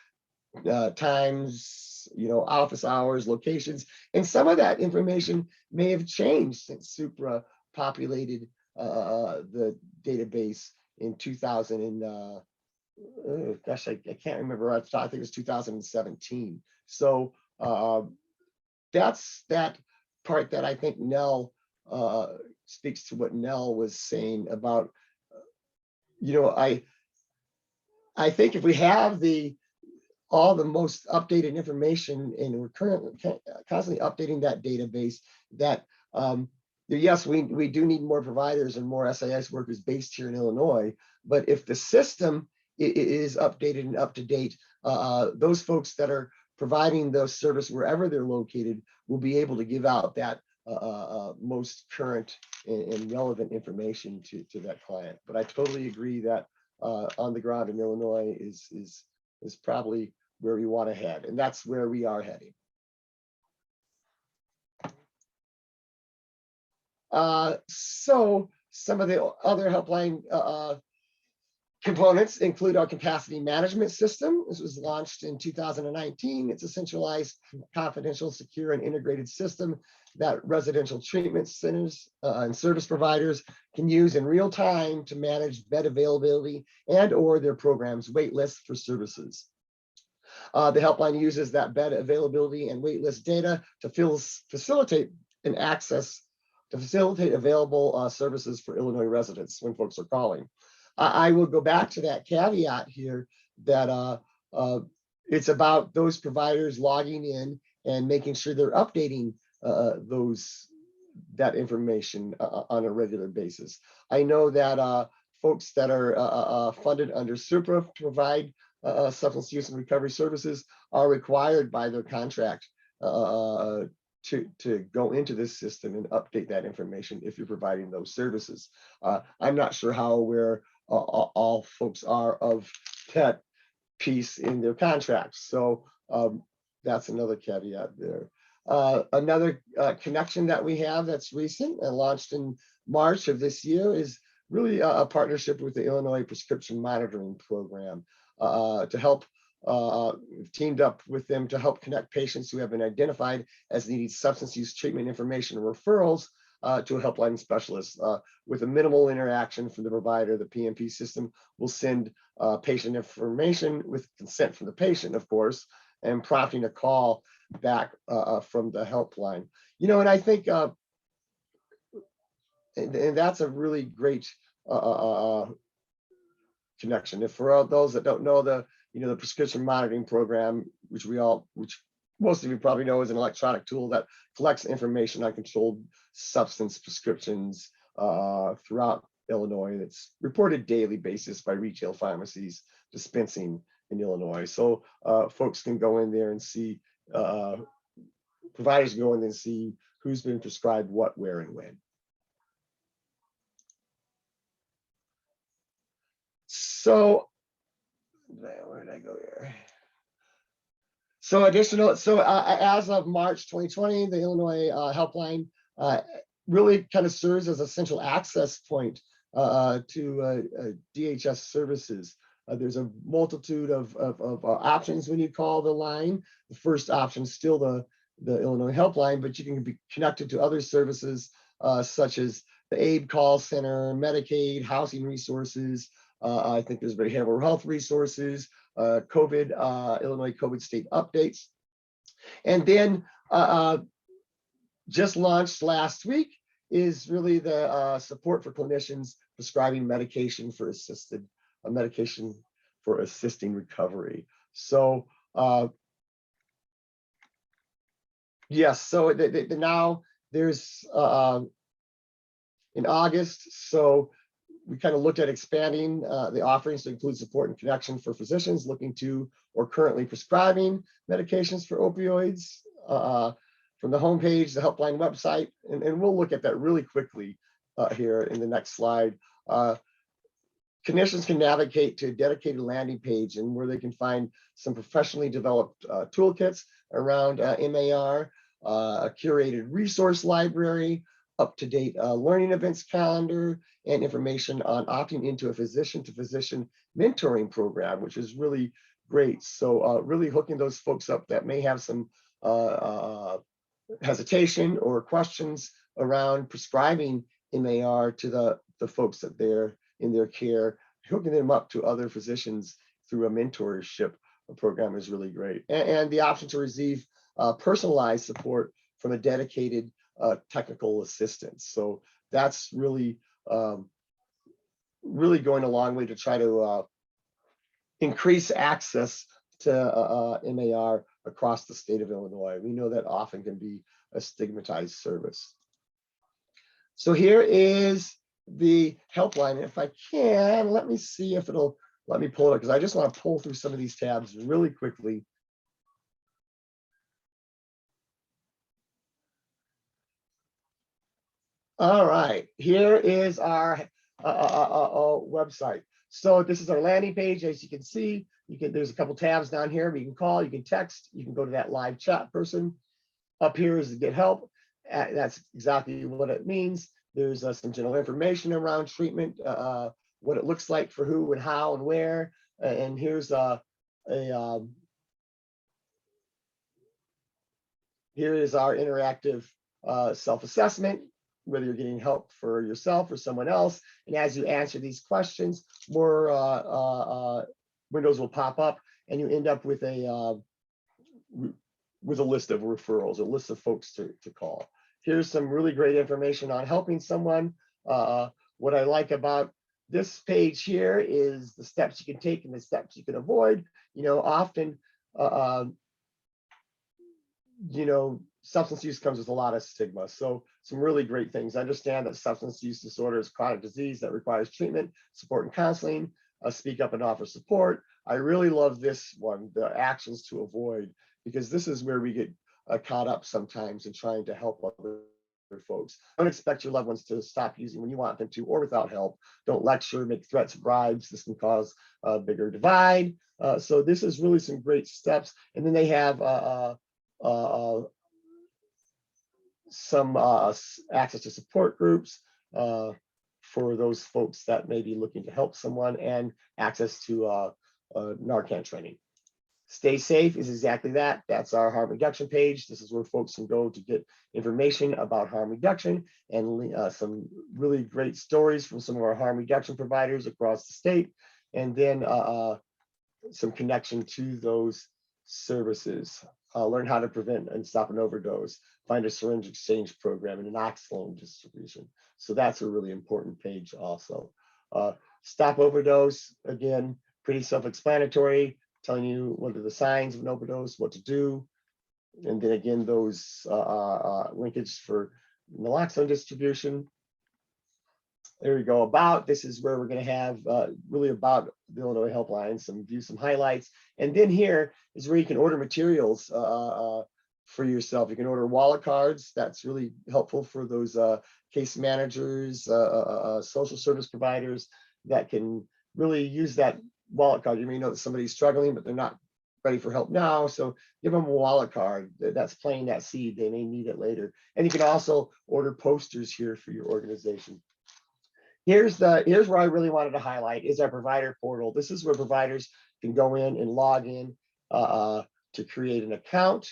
times, office hours, locations, and some of that information may have changed since Supra populated the database in 2000 and gosh, I can't remember. I think it was 2017. So that's that part that I think Nell speaks to what Nell was saying about, I think if we have all the most updated information and we're constantly updating that database, that yes, we do need more providers and more SIS workers based here in Illinois, but if the system is updated and up to date, those folks that are providing those service wherever they're located will be able to give out that most current and relevant information to that client. But I totally agree that on the ground in Illinois is probably where we want to head, and that's where we are heading. So some of the other helpline components include our capacity management system. This was launched in 2019. It's a centralized, confidential, secure, and integrated system that residential treatment centers and service providers can use in real time to manage bed availability and or their programs' wait lists for services. The helpline uses that bed availability and wait list data to facilitate available services for Illinois residents when folks are calling. I will go back to that caveat here that it's about those providers logging in and making sure they're updating that information on a regular basis. I know that folks that are funded under Supra to provide substance use and recovery services are required by their contract to go into this system and update that information if you're providing those services. I'm not sure how aware all folks are of that piece in their contracts. So that's another caveat there. Another connection that we have that's recent and launched in March of this year is really a partnership with the Illinois Prescription Monitoring Program to help teamed up with them to help connect patients who have been identified as needing substance use treatment information and referrals to a helpline specialist. With a minimal interaction from the provider, the PMP system will send patient information with consent from the patient, of course, and prompting a call back from the helpline. And I think and that's a really great connection. If for all those that don't know the prescription monitoring program, which most of you probably know is an electronic tool that collects information on controlled substance prescriptions throughout Illinois. It's reported daily basis by retail pharmacies dispensing in Illinois. So folks can go in there and see, providers go in and see who's been prescribed what, where, and when. So where did I go here? So as of March 2020, the Illinois helpline really kind of serves as a central access point to DHS services. There's a multitude of options when you call the line. The first option is still the Illinois helpline, but you can be connected to other services such as the AID call center, Medicaid, housing resources. I think there's behavioral health resources, Illinois COVID state updates. And then just launched last week is really the support for clinicians prescribing medication for assisting recovery. So yes, so now there's in August, so we kind of looked at expanding the offerings to include support and connection for physicians looking to or currently prescribing medications for opioids from the homepage, the helpline website, and we'll look at that really quickly here in the next slide. Clinicians can navigate to a dedicated landing page and where they can find some professionally developed toolkits around MAR, a curated resource library, up-to-date learning events calendar, and information on opting into a physician-to-physician mentoring program, which is really great. So really hooking those folks up that may have some hesitation or questions around prescribing MAR to the folks that they're in their care, hooking them up to other physicians through a mentorship program is really great. And the option to receive personalized support from a dedicated technical assistance. So that's really, really going a long way to try to increase access to MAR across the state of Illinois. We know that often can be a stigmatized service. So here is the helpline. If I can, let me see if it'll let me pull it, because I just want to pull through some of these tabs really quickly. All right, here is our website. So this is our landing page. As you can see, there's a couple tabs down here. You can call, you can text, you can go to that live chat person. Up here is to get help. That's exactly what it means. There's some general information around treatment, what it looks like for who and how and where. And here's here is our interactive self-assessment, whether you're getting help for yourself or someone else. And as you answer these questions, more windows will pop up, and you end up with a list of referrals, a list of folks to call. Here's some really great information on helping someone. What I like about this page here is the steps you can take and the steps you can avoid. You know, often, you know, substance use comes with a lot of stigma. So some really great things. Understand that substance use disorder is a chronic disease that requires treatment, support, and counseling. Speak up and offer support. I really love this one, the actions to avoid, because this is where we get caught up sometimes in trying to help other folks. Don't expect your loved ones to stop using when you want them to or without help. Don't lecture, make threats, bribes. This can cause a bigger divide. So this is really some great steps. And then they have some access to support groups for those folks that may be looking to help someone, and access to Narcan training. Stay safe is exactly that. That's our harm reduction page. This is where folks can go to get information about harm reduction and some really great stories from some of our harm reduction providers across the state, and then some connection to those services. Learn how to prevent and stop an overdose, find a syringe exchange program, and an oxylone distribution. So that's a really important page also. Stop overdose, again, pretty self-explanatory, telling you what are the signs of an overdose, what to do. And then again, those linkage for naloxone distribution. There we go. About, this is where we're going to have really about the Illinois helpline, some highlights. And then here is where you can order materials for yourself. You can order wallet cards. That's really helpful for those case managers, social service providers that can really use that wallet card. You may know that somebody's struggling, but they're not ready for help now. So give them a wallet card. That's planting that seed. They may need it later. And you can also order posters here for your organization. here's where I really wanted to highlight is our provider portal. This is where providers can go in and log in to create an account.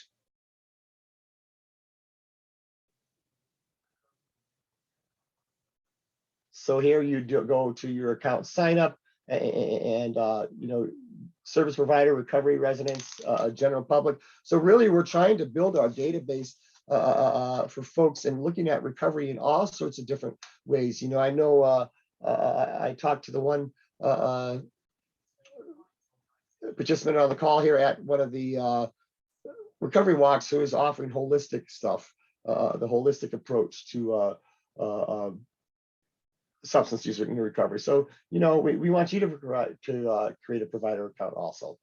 So here you go to your account sign up and service provider, recovery residents, general public. So really we're trying to build our database for folks and looking at recovery in all sorts of different ways. I know I talked to the one participant on the call here at one of the recovery walks who is offering holistic stuff, the holistic approach to substance use in recovery. So, we want you to create a provider account also.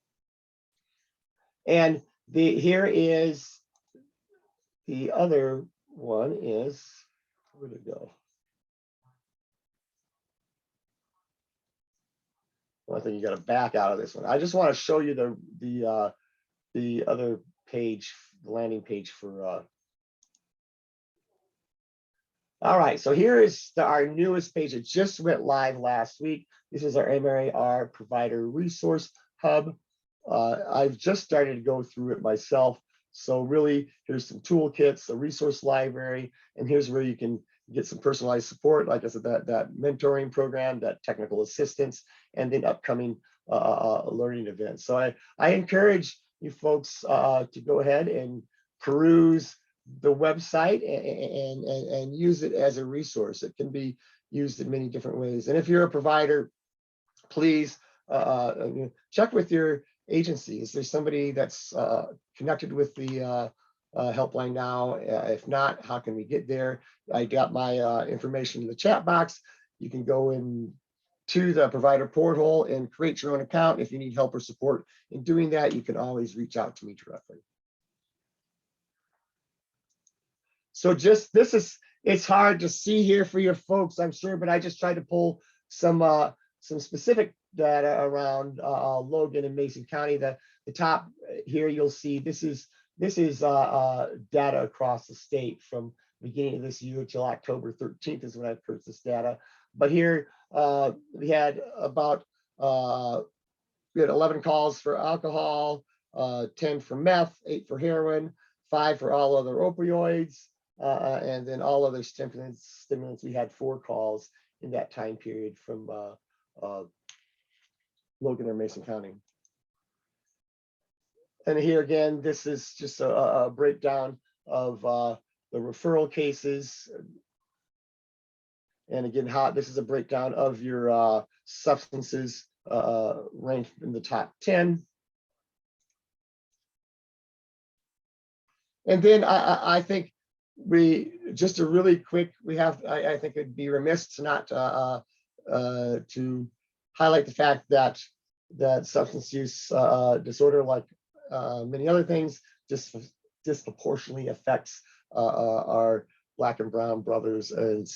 And here is the other one is, where'd it go? Well, I think you got to back out of this one. I just want to show you the other page, the landing page for. All right, so here is our newest page. It just went live last week. This is our MAR Provider Resource Hub. I've just started to go through it myself. So really, here's some toolkits, a resource library, and here's where you can get some personalized support, like I said, that mentoring program, that technical assistance, and then upcoming learning events. So I encourage you folks to go ahead and peruse the website and use it as a resource. It can be used in many different ways. And if you're a provider, please check with your agency. Is there somebody that's connected with the helpline now? If not, how can we get there? I got my information in the chat box. You can go in to the provider portal and create your own account. If you need help or support in doing that, you can always reach out to me directly. So it's hard to see here for your folks, I'm sure, but I just tried to pull some specific data around Logan and Mason County. The top here, you'll see this is data across the state from beginning of this year till October 13th is when I purchased this data. But here we had 11 calls for alcohol, 10 for meth, 8 for heroin, 5 for all other opioids. And then all other stimulants, we had 4 calls in that time period from Logan or Mason County. And here again, this is just a breakdown of the referral cases. And again, this is a breakdown of your substances ranked in the top 10. And then I think just a really quick, I think it'd be remiss to not to highlight the fact that substance use disorder, like many other things, disproportionately affects our Black and brown brothers and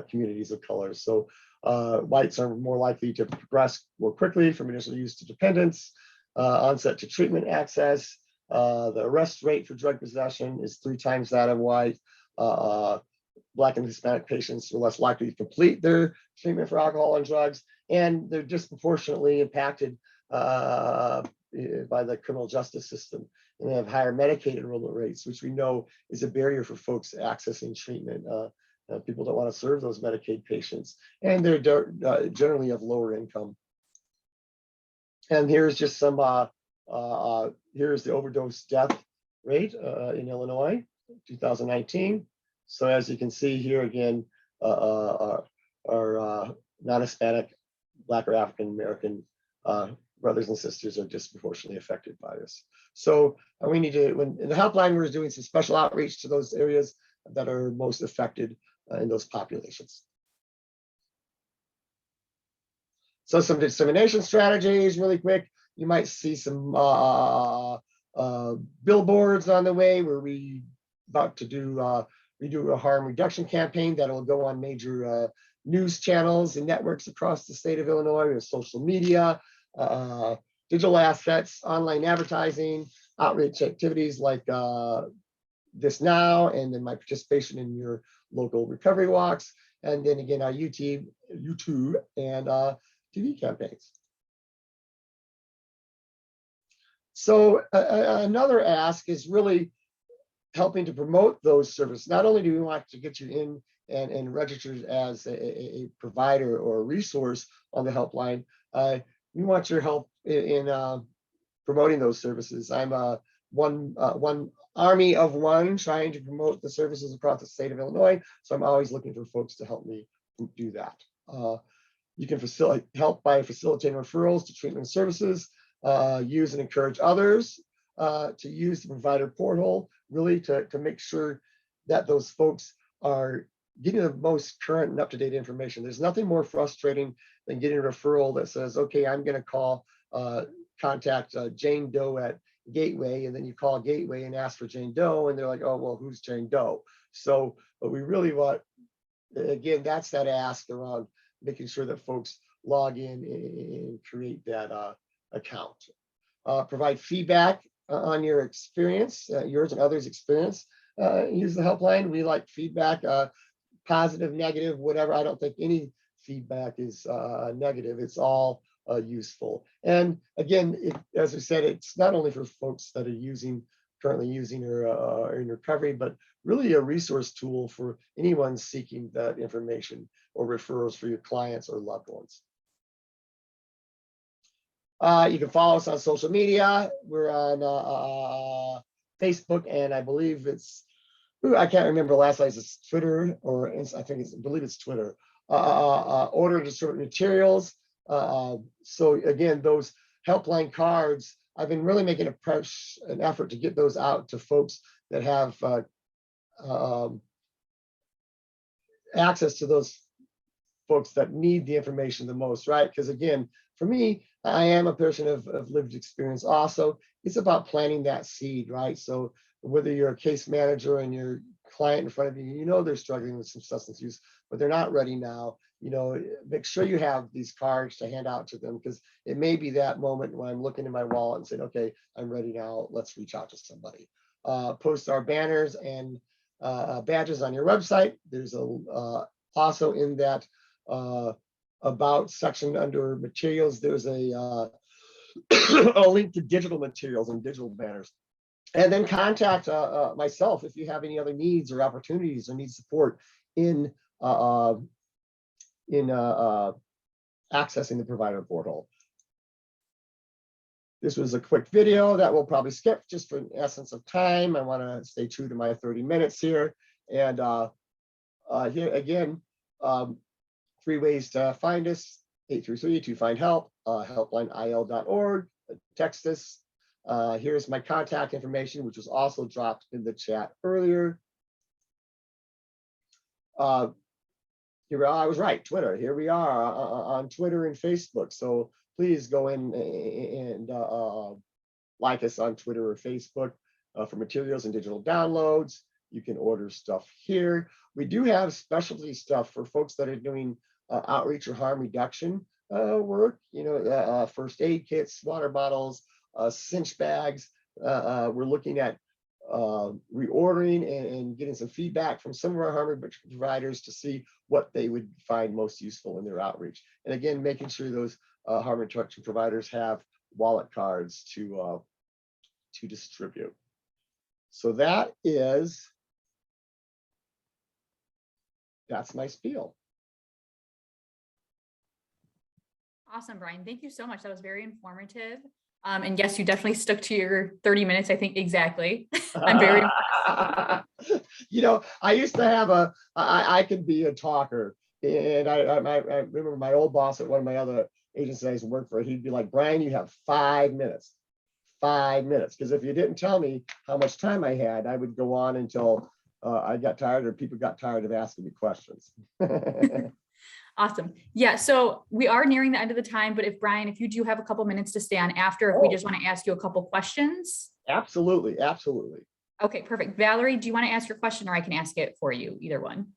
communities of color. So whites are more likely to progress more quickly from initial use to dependence, onset to treatment access. The arrest rate for drug possession is 3 times that of white. Black and Hispanic patients are less likely to complete their treatment for alcohol and drugs, and they're disproportionately impacted by the criminal justice system. And they have higher Medicaid enrollment rates, which we know is a barrier for folks accessing treatment. People don't want to serve those Medicaid patients, and they're generally of lower income. And here's just some, here's the overdose death rate in Illinois, 2019. So as you can see here again, our non-Hispanic, Black or African American brothers and sisters are disproportionately affected by this. So we need to, in the helpline, we're doing some special outreach to those areas that are most affected in those populations. So some dissemination strategies, really quick. You might see some billboards on the way where we about to do a harm reduction campaign that will go on major news channels and networks across the state of Illinois, with social media, digital assets, online advertising, outreach activities like This Now, and then my participation in your local recovery walks. and then again, our YouTube and TV campaigns. So another ask is really helping to promote those services. Not only do we want to get you in and registered as a provider or a resource on the helpline, we want your help in promoting those services. I'm one army of one trying to promote the services across the state of Illinois, so I'm always looking for folks to help me do that. You can help by facilitating referrals to treatment services, use and encourage others to use the provider portal, really to make sure that those folks are getting the most current and up-to-date information. There's nothing more frustrating than getting a referral that says, okay, I'm going to contact Jane Doe at Gateway, and then you call Gateway and ask for Jane Doe, and they're like, oh, well, who's Jane Doe? So what we really want, again, that's that ask around making sure that folks log in and create that account. Provide feedback on your experience, yours and others' experience. Use the helpline. We like feedback, positive, negative, whatever. I don't think any feedback is negative. It's all useful. And again, as we said, it's not only for folks that are currently using or in recovery, but really a resource tool for anyone seeking that information or referrals for your clients or loved ones. You can follow us on social media. We're on Facebook, and I believe I can't remember last night. It's Twitter, or I believe it's Twitter. Order to certain materials. So again, those helpline cards, I've been really making an effort to get those out to folks that have access to those folks that need the information the most, right? Because again, for me, I am a person of lived experience also. It's about planting that seed, right? So whether you're a case manager and your client in front of you, you know they're struggling with some substance use, but they're not ready now, you know, make sure you have these cards to hand out to them, because it may be that moment when I'm looking in my wallet and saying, okay, I'm ready now, let's reach out to somebody. Post our banners and badges on your website. There's also in that about section under materials, there's a link to digital materials and digital banners. And then contact myself if you have any other needs or opportunities or need support in accessing the provider portal. This was a quick video that we'll probably skip just for essence of time. I want to stay true to my 30 minutes here. And here again, 3 ways to find us: 833-2-FIND-HELP, helplineil.org, text us. Here's my contact information, which was also dropped in the chat earlier. Here I was right, Twitter. Here we are on Twitter and Facebook. So please go in and like us on Twitter or Facebook for materials and digital downloads. You can order stuff here. We do have specialty stuff for folks that are doing outreach or harm reduction work. You know, first aid kits, water bottles, cinch bags. We're looking at reordering and getting some feedback from some of our harm reduction providers to see what they would find most useful in their outreach. And again, making sure those harm reduction providers have wallet cards to distribute. So that's my spiel. Awesome, Brian. Thank you so much. That was very informative. And yes, you definitely stuck to your 30 minutes, I think, exactly. I'm very impressed. You know, I used to have I could be a talker. And I remember my old boss at one of my other agencies I used to work for, he'd be like, Brian, you have 5 minutes. 5 minutes. Because if you didn't tell me how much time I had, I would go on until I got tired or people got tired of asking me questions. Awesome. Yeah, so we are nearing the end of the time, but Brian, if you do have a couple minutes to stay on after, if we just want to ask you a couple questions. Absolutely, absolutely. Okay, perfect. Valerie, do you want to ask your question, or I can ask it for you, either one?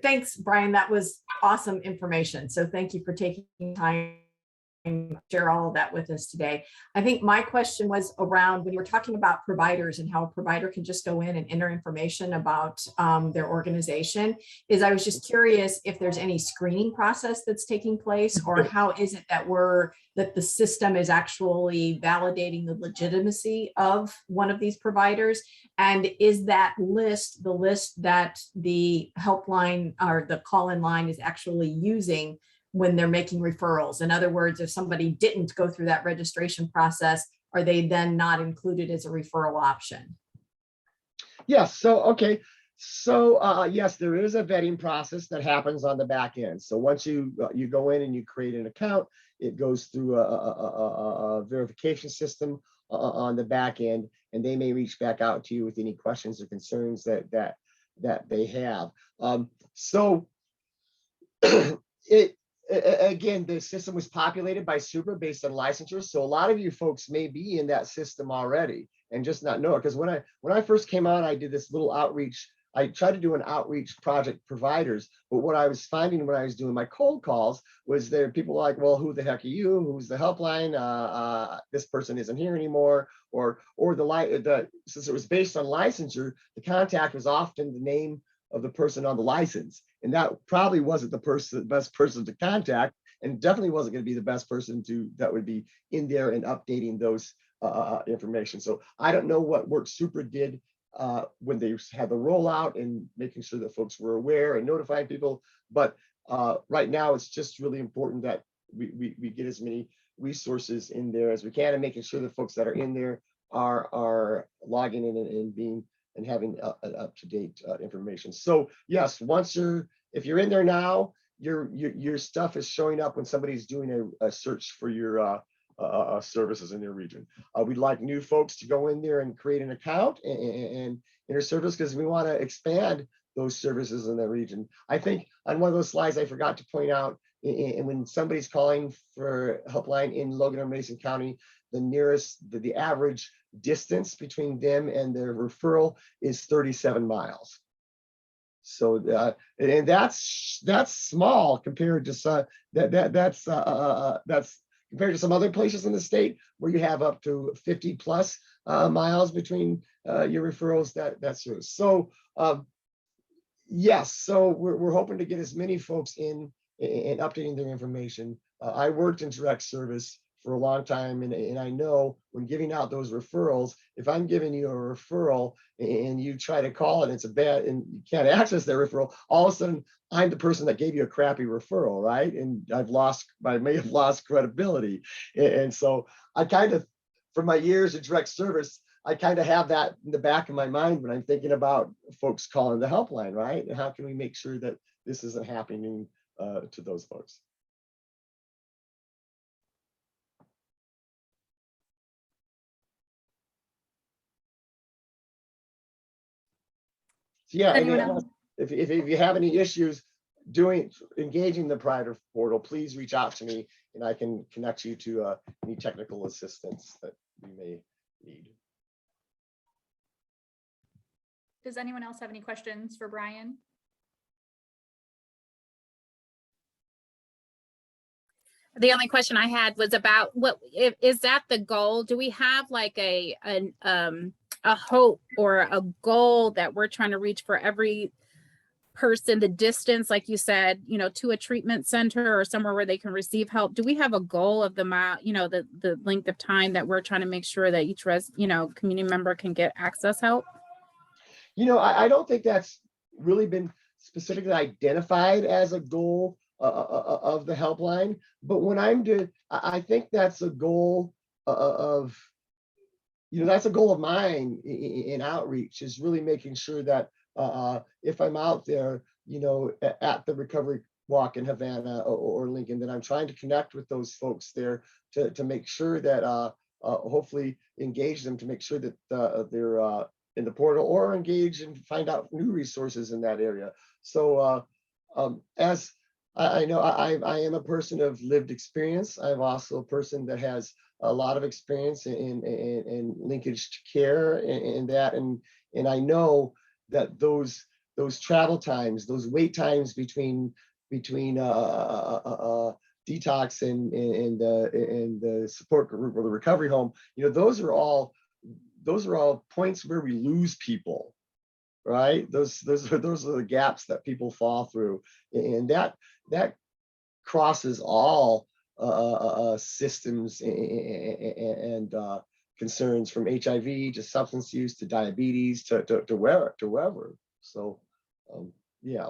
Thanks, Brian. That was awesome information. So thank you for taking time share all of that with us today. I think my question was around when you were talking about providers and how a provider can just go in and enter information about their organization. I was just curious if there's any screening process that's taking place, or how is it that the system is actually validating the legitimacy of one of these providers? And is that list the list that the helpline or the call-in line is actually using when they're making referrals? In other words, if somebody didn't go through that registration process, are they then not included as a referral option? Yes. So, okay. So, yes, there is a vetting process that happens on the back end. So once you go in and you create an account, it goes through a verification system on the back end, and they may reach back out to you with any questions or concerns that they have. So again, the system was populated by Super based on licensure. So a lot of you folks may be in that system already and just not know it. Because when I first came on, I did this little outreach. I tried to do an outreach project providers, but what I was finding when I was doing my cold calls was there people like, well, who the heck are you? Who's the helpline? This person isn't here anymore. Or since it was based on licensure, the contact was often the name of the person on the license. And that probably wasn't the best person to contact, and definitely wasn't going to be the best person that would be in there and updating those information. So I don't know what work Super did when they had the rollout and making sure that folks were aware and notifying people. But right now, it's just really important that we get as many resources in there as we can, and making sure the folks that are in there are logging in and being and having up-to-date information. So yes, if you're in there now, your stuff is showing up when somebody's doing a search for your services in their region. We'd like new folks to go in there and create an account and enter service, because we want to expand those services in the region. I think on one of those slides I forgot to point out, and when somebody's calling for helpline in Logan or Mason County, the average distance between them and their referral is 37 miles. So and that's small compared to that's compared to some other places in the state where you have up to 50 plus miles between your referrals. That's yours. So yes, so we're hoping to get as many folks in and updating their information. I worked in direct service for a long time, and I know when giving out those referrals, if I'm giving you a referral and you try to call it, it's a bad, and you can't access that referral, all of a sudden I'm the person that gave you a crappy referral, right? And I may have lost credibility. And so I kind of, for my years of direct service, I kind of have that in the back of my mind when I'm thinking about folks calling the helpline, right? And how can we make sure that this isn't happening to those folks? So yeah, if you have any issues engaging the provider portal, please reach out to me and I can connect you to any technical assistance that you may need. Does anyone else have any questions for Brian? The only question I had was about is that the goal? Do we have like a hope or a goal that we're trying to reach for every person, the distance, like you said, to a treatment center or somewhere where they can receive help? Do we have a goal of the amount, the length of time that we're trying to make sure that each community member can get access help? I don't think that's really been specifically identified as a goal of the helpline, but when I think that's a goal of, that's a goal of mine in outreach, is really making sure that if I'm out there, at the recovery walk in Havana or Lincoln, that I'm trying to connect with those folks there to make sure that hopefully engage them, to make sure that they're in the portal or engage and find out new resources in that area. So as I know, I am a person of lived experience. I'm also a person that has a lot of experience in linkage to care and that, and I know that those travel times, those wait times between detox and the support group or the recovery home, those are all points where we lose people, right? Those are the gaps that people fall through, and that crosses all systems and concerns, from HIV to substance use to diabetes to wherever. So yeah.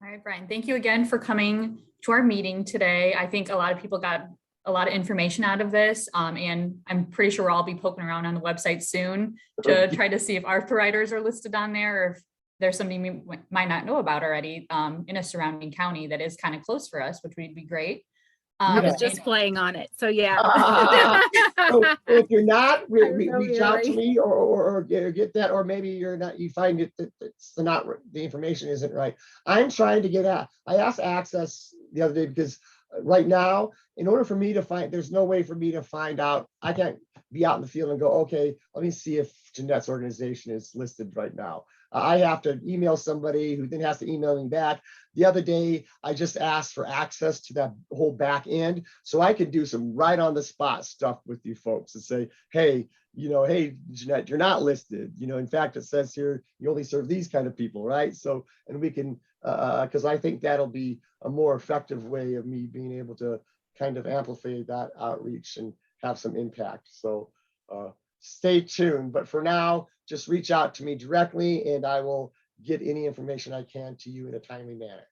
All right, Brian, thank you again for coming to our meeting today. I think a lot of people got a lot of information out of this, and I'm pretty sure we'll all be poking around on the website soon to try to see if arthritis are listed on there, or if there's something we might not know about already in a surrounding county that is kind of close for us, which would be great. I was just playing on it, so yeah. So if you're not, reach out to me or get that, or maybe you're not. You find it that it's not, the information isn't right. I'm trying to get at. I asked Access the other day because right now, in order for me to find, there's no way for me to find out. I can't be out in the field and go, okay, let me see if Jeanette's organization is listed right now. I have to email somebody who then has to email me back. The other day, I just asked for access to that whole back end so I could do some right on the spot stuff with you folks and say, hey, hey, Jeanette, you're not listed. In fact, it says here, you only serve these kind of people, right? So, and we can, because I think that'll be a more effective way of me being able to kind of amplify that outreach and have some impact. So stay tuned. But for now, just reach out to me directly and I will get any information I can to you in a timely manner.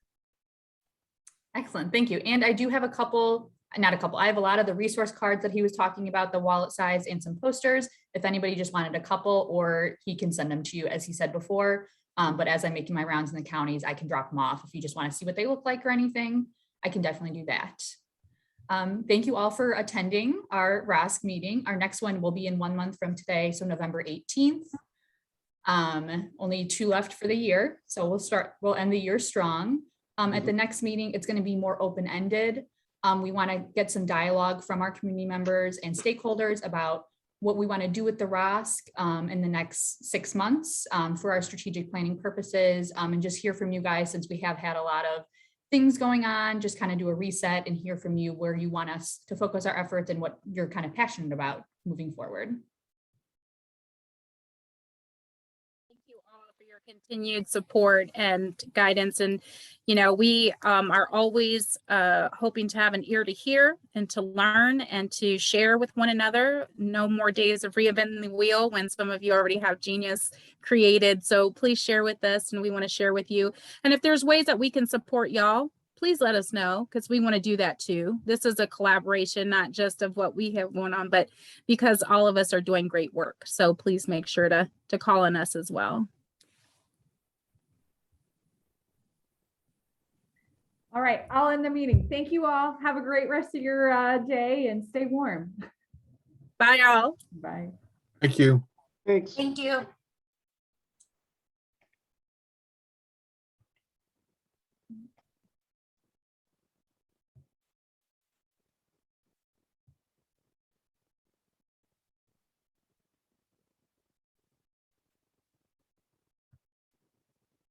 Excellent, thank you. And I do have I have a lot of the resource cards that he was talking about, the wallet size and some posters. If anybody just wanted a couple, or he can send them to you as he said before. But as I'm making my rounds in the counties, I can drop them off. If you just want to see what they look like or anything, I can definitely do that. Thank you all for attending our ROSC meeting. Our next one will be in 1 month from today, so November 18th. Only 2 left for the year, so we'll end the year strong. At the next meeting, it's going to be more open-ended. We want to get some dialogue from our community members and stakeholders about what we want to do with the ROSC in the next 6 months for our strategic planning purposes, and just hear from you guys, since we have had a lot of things going on, just kind of do a reset and hear from you where you want us to focus our efforts and what you're kind of passionate about moving forward. Continued support and guidance, and we are always hoping to have an ear to hear and to learn and to share with one another. No more days of reinventing the wheel when some of you already have genius created. So please share with us, and we want to share with you. And if there's ways that we can support y'all, please let us know, because we want to do that too. This is a collaboration, not just of what we have going on, but because all of us are doing great work. So please make sure to call on us as well. All right, I'll end the meeting. Thank you all. Have a great rest of your day and stay warm. Bye, all. Bye. Thank you. Thanks. Thank you.